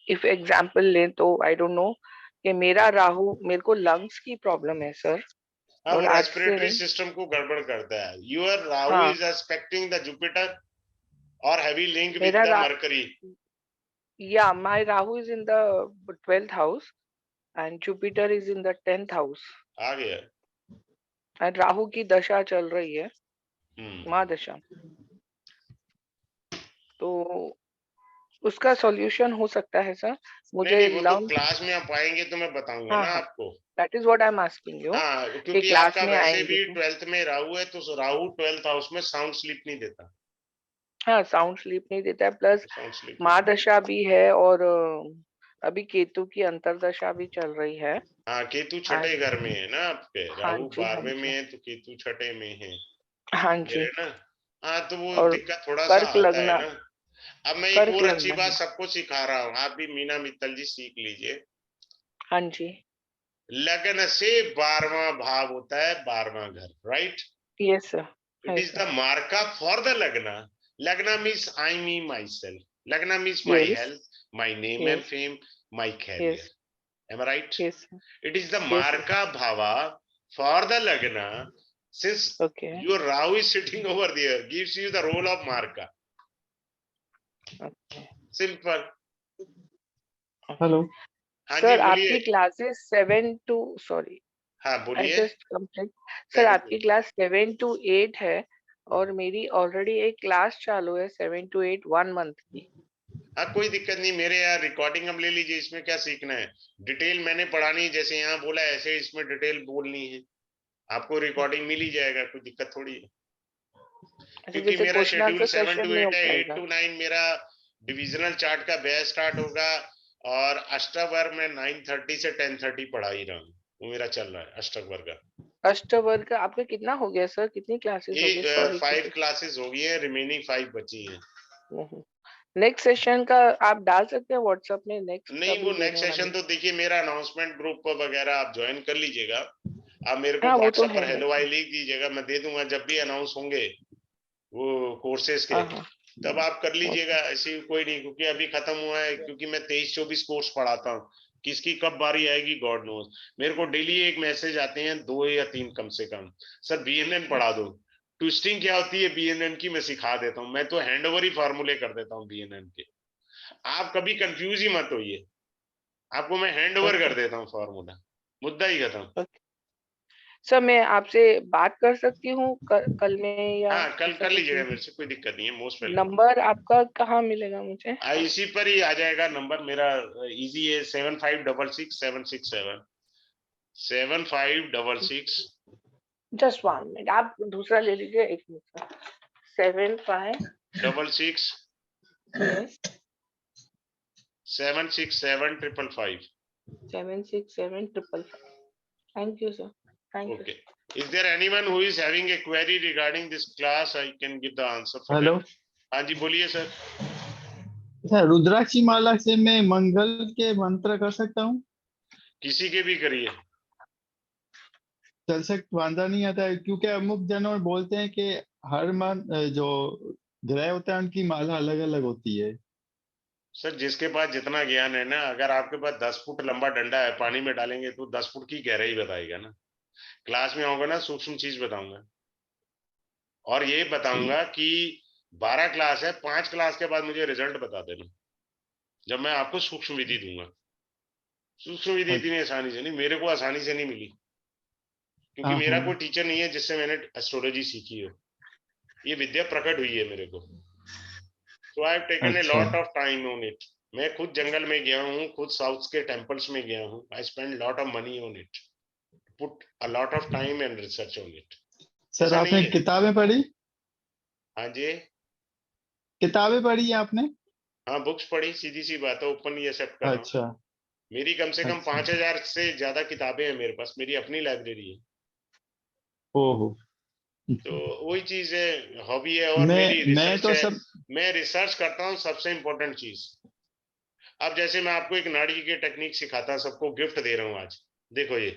इफ एग्जाम्पल लें तो आई डोंट नो कि मेरा राहु, मेरे को लंग्स की प्रॉब्लम है सर, हाँ, वो और आज से रेस्पिरेटरी सिस्टम को गड़बड़ करता है। यूर राहु हाँ, इज एस्पेक्टिंग द जुपिटर और हैवी लिंक विद मेरा द मरकरी। या my Rahu is in the 12th house and Jupiter is in the 10th house, आ गया। एंड राहु की दशा चल रही है, हम्म, महादशा। तो उसका सॉल्यूशन हो सकता है सर? नहीं मुझे नहीं, वो तो लंग, क्लास में आप आएंगे तो मैं बताऊंगा हाँ ना हाँ, आपको। That is what I am asking you, हाँ, कि क्योंकि क्लास आपका में वैसे आएंगे भी तो। 12th में राहु है, तो राहु 12th हाउस में साउंड स्लीप नहीं देता, हाँ, साउंड स्लीप नहीं देता है, प्लस साउंड स्लीप नहीं देता। महादशा भी है, और अभी केतु की अंतरदशा भी चल रही है। हाँ, केतु हाँ छठे घर में है ना आपके, हाँ राहु जी, हाँ 12वें में जी, है तो केतु छठे में है हाँ मेरे जी। ना। हाँ, तो वो और दिक्कत थोड़ा सा कर्क आता है लगना, ना। अब मैं एक कर्क और अच्छी लगना बात है। सबको सिखा रहा हूँ, आप भी मीना मित्तल जी सीख लीजिए। हाँ जी, लग्न से 12वां भाव होता है, 12वां घर, right? Yes sir, it yes is the sir, marka for the lagna. Lagna means I me myself, lagna means my yes, health, my name and yes, fame, my yes, career. Am I right? Yes, It is the yes, marka bhava for the lagna. Since okay, your Rahu is sitting over there, gives you the role of marka. Okay. Simple. Hello हाँ जी sir, बोलिए। आपकी classes 7 to, sorry, हाँ आई बोलिए। Just complete. Sir, thank you. आपकी class 7 to 8 है, और मेरी ऑलरेडी एक क्लास चालू है 7 to 8 1 मंथ की। हाँ, कोई दिक्कत नहीं, मेरे यार रिकॉर्डिंग अब ले लीजिए, इसमें क्या सीखना है? डिटेल मैंने पढ़ानी, जैसे यहाँ बोला ऐसे इसमें डिटेल बोलनी है। आपको रिकॉर्डिंग मिल ही जाएगा, कोई दिक्कत थोड़ी है। अच्छा, क्योंकि जैसे मेरा question schedule answer 7 session to नहीं हो 8 है, 8 पाएगा? to 9 मेरा डिविजनल चार्ट का बैच स्टार्ट होगा, और अष्टवर्ग में 9:30 से 10:30 पढ़ा ही रहा हूँ, वो मेरा चल रहा है अष्टवर्ग का। अष्टवर्ग का आपका कितना हो गया सर? कितनी क्लासेस हो गई? ये सॉरी 5 क्लासेस हो गई है, रिमेनिंग 5 बची है। नेक्स्ट सेशन का आप डाल सकते हैं व्हाट्सएप में, नेक्स्ट नहीं, वो कभी नेक्स्ट लेने सेशन वाले? तो देखिए मेरा अनाउंसमेंट ग्रुप वगैरह आप ज्वाइन कर लीजिएगा। आप मेरे को हाँ, वो तो व्हाट्सएप पर है हेलो मेरे आई को। लिख दीजिएगा, मैं दे दूंगा जब भी अनाउंस होंगे वो कोर्सेज के, हाँ हाँ, तब आप कर लीजिएगा। ओके। ऐसी कोई नहीं, क्योंकि अभी खत्म हुआ है, क्योंकि मैं 23-24 कोर्स पढ़ाता हूँ। किसकी कब बारी आएगी गॉड नोज। मेरे को डेली एक मैसेज आते हैं 2 या 3 कम से कम, सर बीएनएन पढ़ा दो। ट्विस्टिंग क्या होती है बीएनएन की मैं सिखा देता हूँ, मैं तो हैंड ओवर ही फार्मूले कर देता हूँ बीएनएन के। आप कभी कंफ्यूज ही मत होइए, आपको मैं हैंड ओवर कर ओके, देता हूँ फार्मूला, मुद्दा ही खत्म। ओके। सर, मैं आपसे बात कर सकती हूँ कल में, या हाँ, कल ऐसा कर कुछ? लीजिएगा मेरे से, कोई दिक्कत नहीं है, मोस्ट वेलकम। नंबर आपका कहाँ मिलेगा मुझे? इसी पर ही आ जाएगा नंबर मेरा, इजी है, 75666767 7566 जस्ट 1 मिनट, आप दूसरा ले लीजिए, एक minute. 75 66 767555। 767555। Thank you sir, thank you. Okay. Is there anyone who is having a query regarding this class? I can give the answer for hello that. हाँ जी बोलिए सर। सर रुद्राक्षी माला से मैं मंगल के मंत्र कर सकता हूँ? किसी के भी करिए। चल सकता, वांदा नहीं आता है, क्योंकि अमुक जनों बोलते हैं कि हर जो ग्रह होता है उनकी माला अलग अलग होती है। सर जिसके पास जितना ज्ञान है ना, अगर आपके पास 10 फुट लंबा डंडा है, पानी में डालेंगे तो 10 फुट की गहराई बताएगा ना। क्लास में आऊंगा ना, सूक्ष्म चीज बताऊंगा, और ये बताऊंगा कि 12 क्लास है, 5 क्लास के बाद मुझे रिजल्ट बता देना, जब मैं आपको सूक्ष्म विधि दूंगा। सूक्ष्म विधि इतनी आसानी से नहीं, मेरे को आसानी से नहीं मिली, क्योंकि हाँ मेरा हाँ। कोई टीचर नहीं है जिससे मैंने एस्ट्रोलॉजी सीखी हो। ये विद्या प्रकट हुई है मेरे को, तो आई हैव टेकन ए अच्छा lot of time on it. मैं खुद जंगल में गया हूँ, खुद साउथ के टेम्पल्स में गया हूँ। I spend lot of money on it, put a lot of time and research on it. Sir, ऐसा नहीं आपने है। किताबें पढ़ी? हाँ जी, किताबें पढ़ी है आपने? हाँ बुक्स पढ़ी, सीधी सी बात है, ओपनली एक्सेप्ट कर रहा हूँ। अच्छा मेरी कम से कम अच्छा। 5000 से ज्यादा किताबें हैं मेरे पास, मेरी अपनी लाइब्रेरी है। ओहो। तो वही चीज है, हॉबी है और मेरी मैं रिसर्च तो है। सब। मैं रिसर्च करता हूँ, सबसे इंपॉर्टेंट चीज। अब जैसे मैं आपको एक नाड़ी की टेक्निक सिखाता, सबको गिफ्ट दे रहा हूँ आज। देखो ये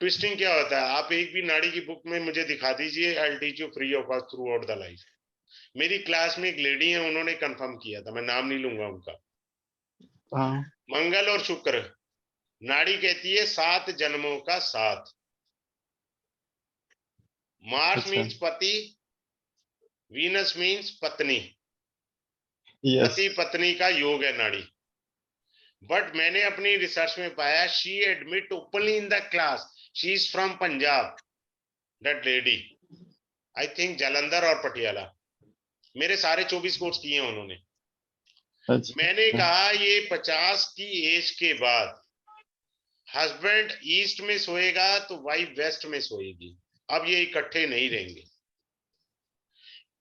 ट्विस्टिंग क्या होता है, आप एक भी नाड़ी की बुक में मुझे दिखा दीजिए, I will teach you free of cost through out the life. मेरी क्लास में एक लेडी है, उन्होंने कंफर्म किया था, मैं नाम नहीं लूंगा उनका। हाँ। मंगल और शुक्र, नाड़ी कहती है 7 जन्मों का साथ। मार्स अच्छा। मीन्स पति, वीनस मीन्स पत्नी। यस। पति पत्नी का योग है नाड़ी। बट मैंने अपनी रिसर्च में पाया, she admit openly in the class, she is from Punjab, that lady, I think Jalandhar और पटियाला। मेरे सारे 24 कोर्स किए हैं उन्होंने। मैंने अच्छा कहा ये 50 की एज के बाद हस्बैंड ईस्ट में सोएगा तो वाइफ वेस्ट में सोएगी, अब ये इकट्ठे नहीं रहेंगे।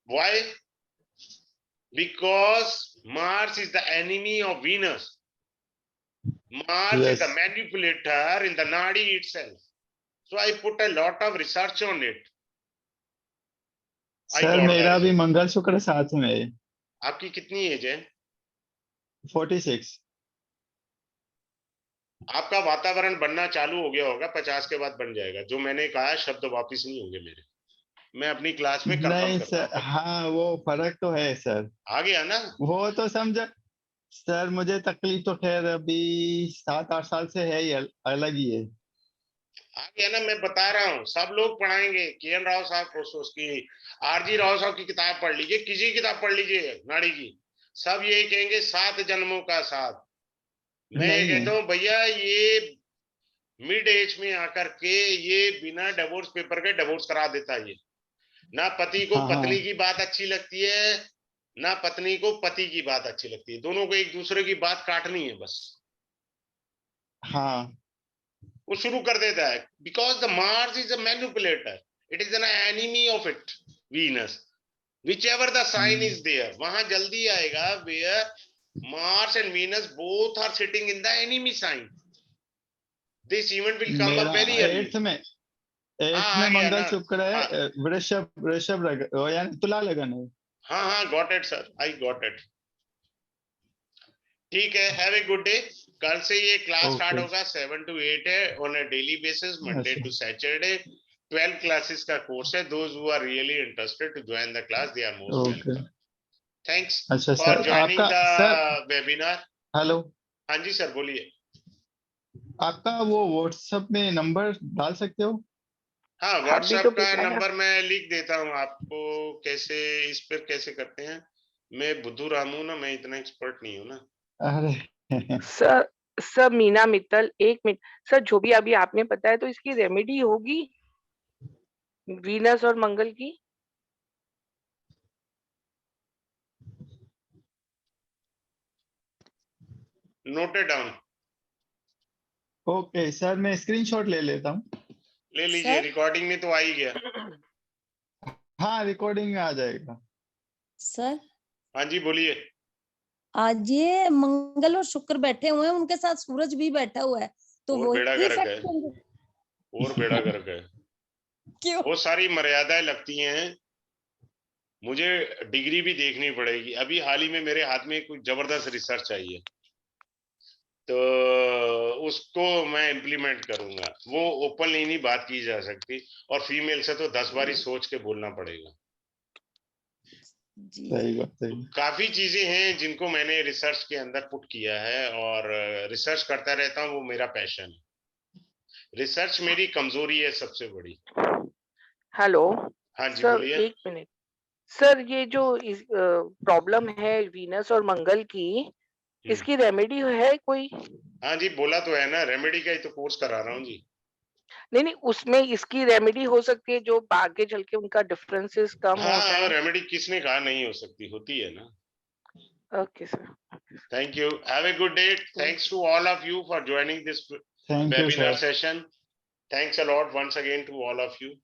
Why? Because Mars is the enemy of Venus. Mars is yes. the manipulator in the nadi itself. So I put a lot of research on it. I sir got the मेरा भी result. मंगल शुक्र साथ में है। आपकी कितनी as है? 46। आपका वातावरण बनना चालू हो गया होगा, 50 के बाद बन जाएगा। जो मैंने कहा शब्द वापिस नहीं होंगे मेरे, मैं अपनी क्लास में कंफर्म नहीं करता सर, हूँ। हाँ वो फर्क तो है सर। आ गया ना? वो तो समझा। सर मुझे तकलीफ तो खैर अभी 7-8 साल से है ही, अलग ही है। आ गया ना, मैं बता रहा हूँ। सब लोग पढ़ाएंगे, के.एन. राव साहब कोसोस की, आर.जी. राव साहब की किताब पढ़ लीजिए, किसी किताब पढ़ लीजिए नाड़ी की, सब ये कहेंगे 7 जन्मों का साथ। मैं ये नहीं कहता नहीं। हूँ भैया, ये मिड एज में आकर के ये बिना डिवोर्स पेपर के डिवोर्स करा देता है। ये ना पति को हाँ पत्नी हाँ की बात अच्छी लगती है, ना पत्नी को पति की बात अच्छी लगती है। दोनों को एक दूसरे की बात काटनी है बस। हाँ। वो शुरू कर देता है, because the Mars is a manipulator, it is an enemy of it Venus, whichever the sign is there. वहां जल्दी आएगा where Mars and Venus both are sitting in the enemy sign, this event will come up मेरा very early. 8th में हाँ 8th आ में गया मंगल ना? शुक्र है। हाँ वृषभ वृषभ यानी तुला लगन है। हाँ हाँ, got it sir, I got it. ठीक है, हैव ए गुड डे। कल से ये क्लास स्टार्ट ओके। होगा, 7 to 8 है, on a daily basis, Monday अच्छा टू सैटरडे। 12 क्लासेस का कोर्स है। Those who are really interested to join the class, they are most okay. Welcome. Thanks अच्छा for sir, joining आपका the sir. Webinar. Hello. हाँ जी sir, बोलिए। आपका वो व्हाट्सएप में नंबर डाल सकते हो? हाँ, अभी व्हाट्सएप तो का बताया। नंबर मैं लिख देता हूँ आपको। कैसे, इस पर कैसे करते हैं? मैं बुद्धू राम हूँ ना, मैं इतना एक्सपर्ट नहीं हूँ ना। अरे सर सर मीना मित्तल, एक मिनट सर, जो भी अभी आपने बताया तो इसकी रेमेडी होगी वीनस और मंगल की? Noted down. ओके सर, मैं स्क्रीनशॉट ले लेता हूँ। ले लीजिए, सर रिकॉर्डिंग में तो आ ही गया। हाँ, रिकॉर्डिंग में आ जाएगा। सर हाँ जी, बोलिए। आज ये मंगल और शुक्र बैठे हुए हैं, उनके साथ सूरज भी बैठा हुआ है, तो और वो बेड़ा ही गर्क है, इफेक्ट होंगे। और बेड़ा गर्क है। क्यों? बहुत सारी मर्यादाएं लगती हैं। मुझे डिग्री भी देखनी पड़ेगी। अभी हाल ही में मेरे हाथ में कुछ जबरदस्त रिसर्च आई है, तो उसको मैं इम्प्लीमेंट करूंगा। वो ओपनली नहीं बात की जा सकती, और फीमेल से तो 10 बार ही सोच के बोलना पड़ेगा। जी सही बात, सही बात। काफी चीजें हैं जिनको मैंने रिसर्च के अंदर पुट किया है, और रिसर्च करता रहता हूँ, वो मेरा पैशन है। रिसर्च मेरी कमजोरी है सबसे बड़ी। हेलो हाँ जी, सर, बोलिए। एक मिनट सर, ये जो प्रॉब्लम है वीनस और मंगल की, इसकी रेमेडी है कोई? हाँ जी, बोला तो है ना, रेमेडी का ही तो कोर्स करा रहा हूँ जी। नहीं नहीं, उसमें इसकी रेमेडी हो सकती है जो आगे चल के उनका डिफरेंसेस कम हो हाँ, जाए। रेमेडी किसने कहा नहीं हो सकती, होती है ना। Okay sir. Thank you. Have a good day. Thanks to all of you for joining this thank you webinar sir. session. Thanks a lot once again to all of you.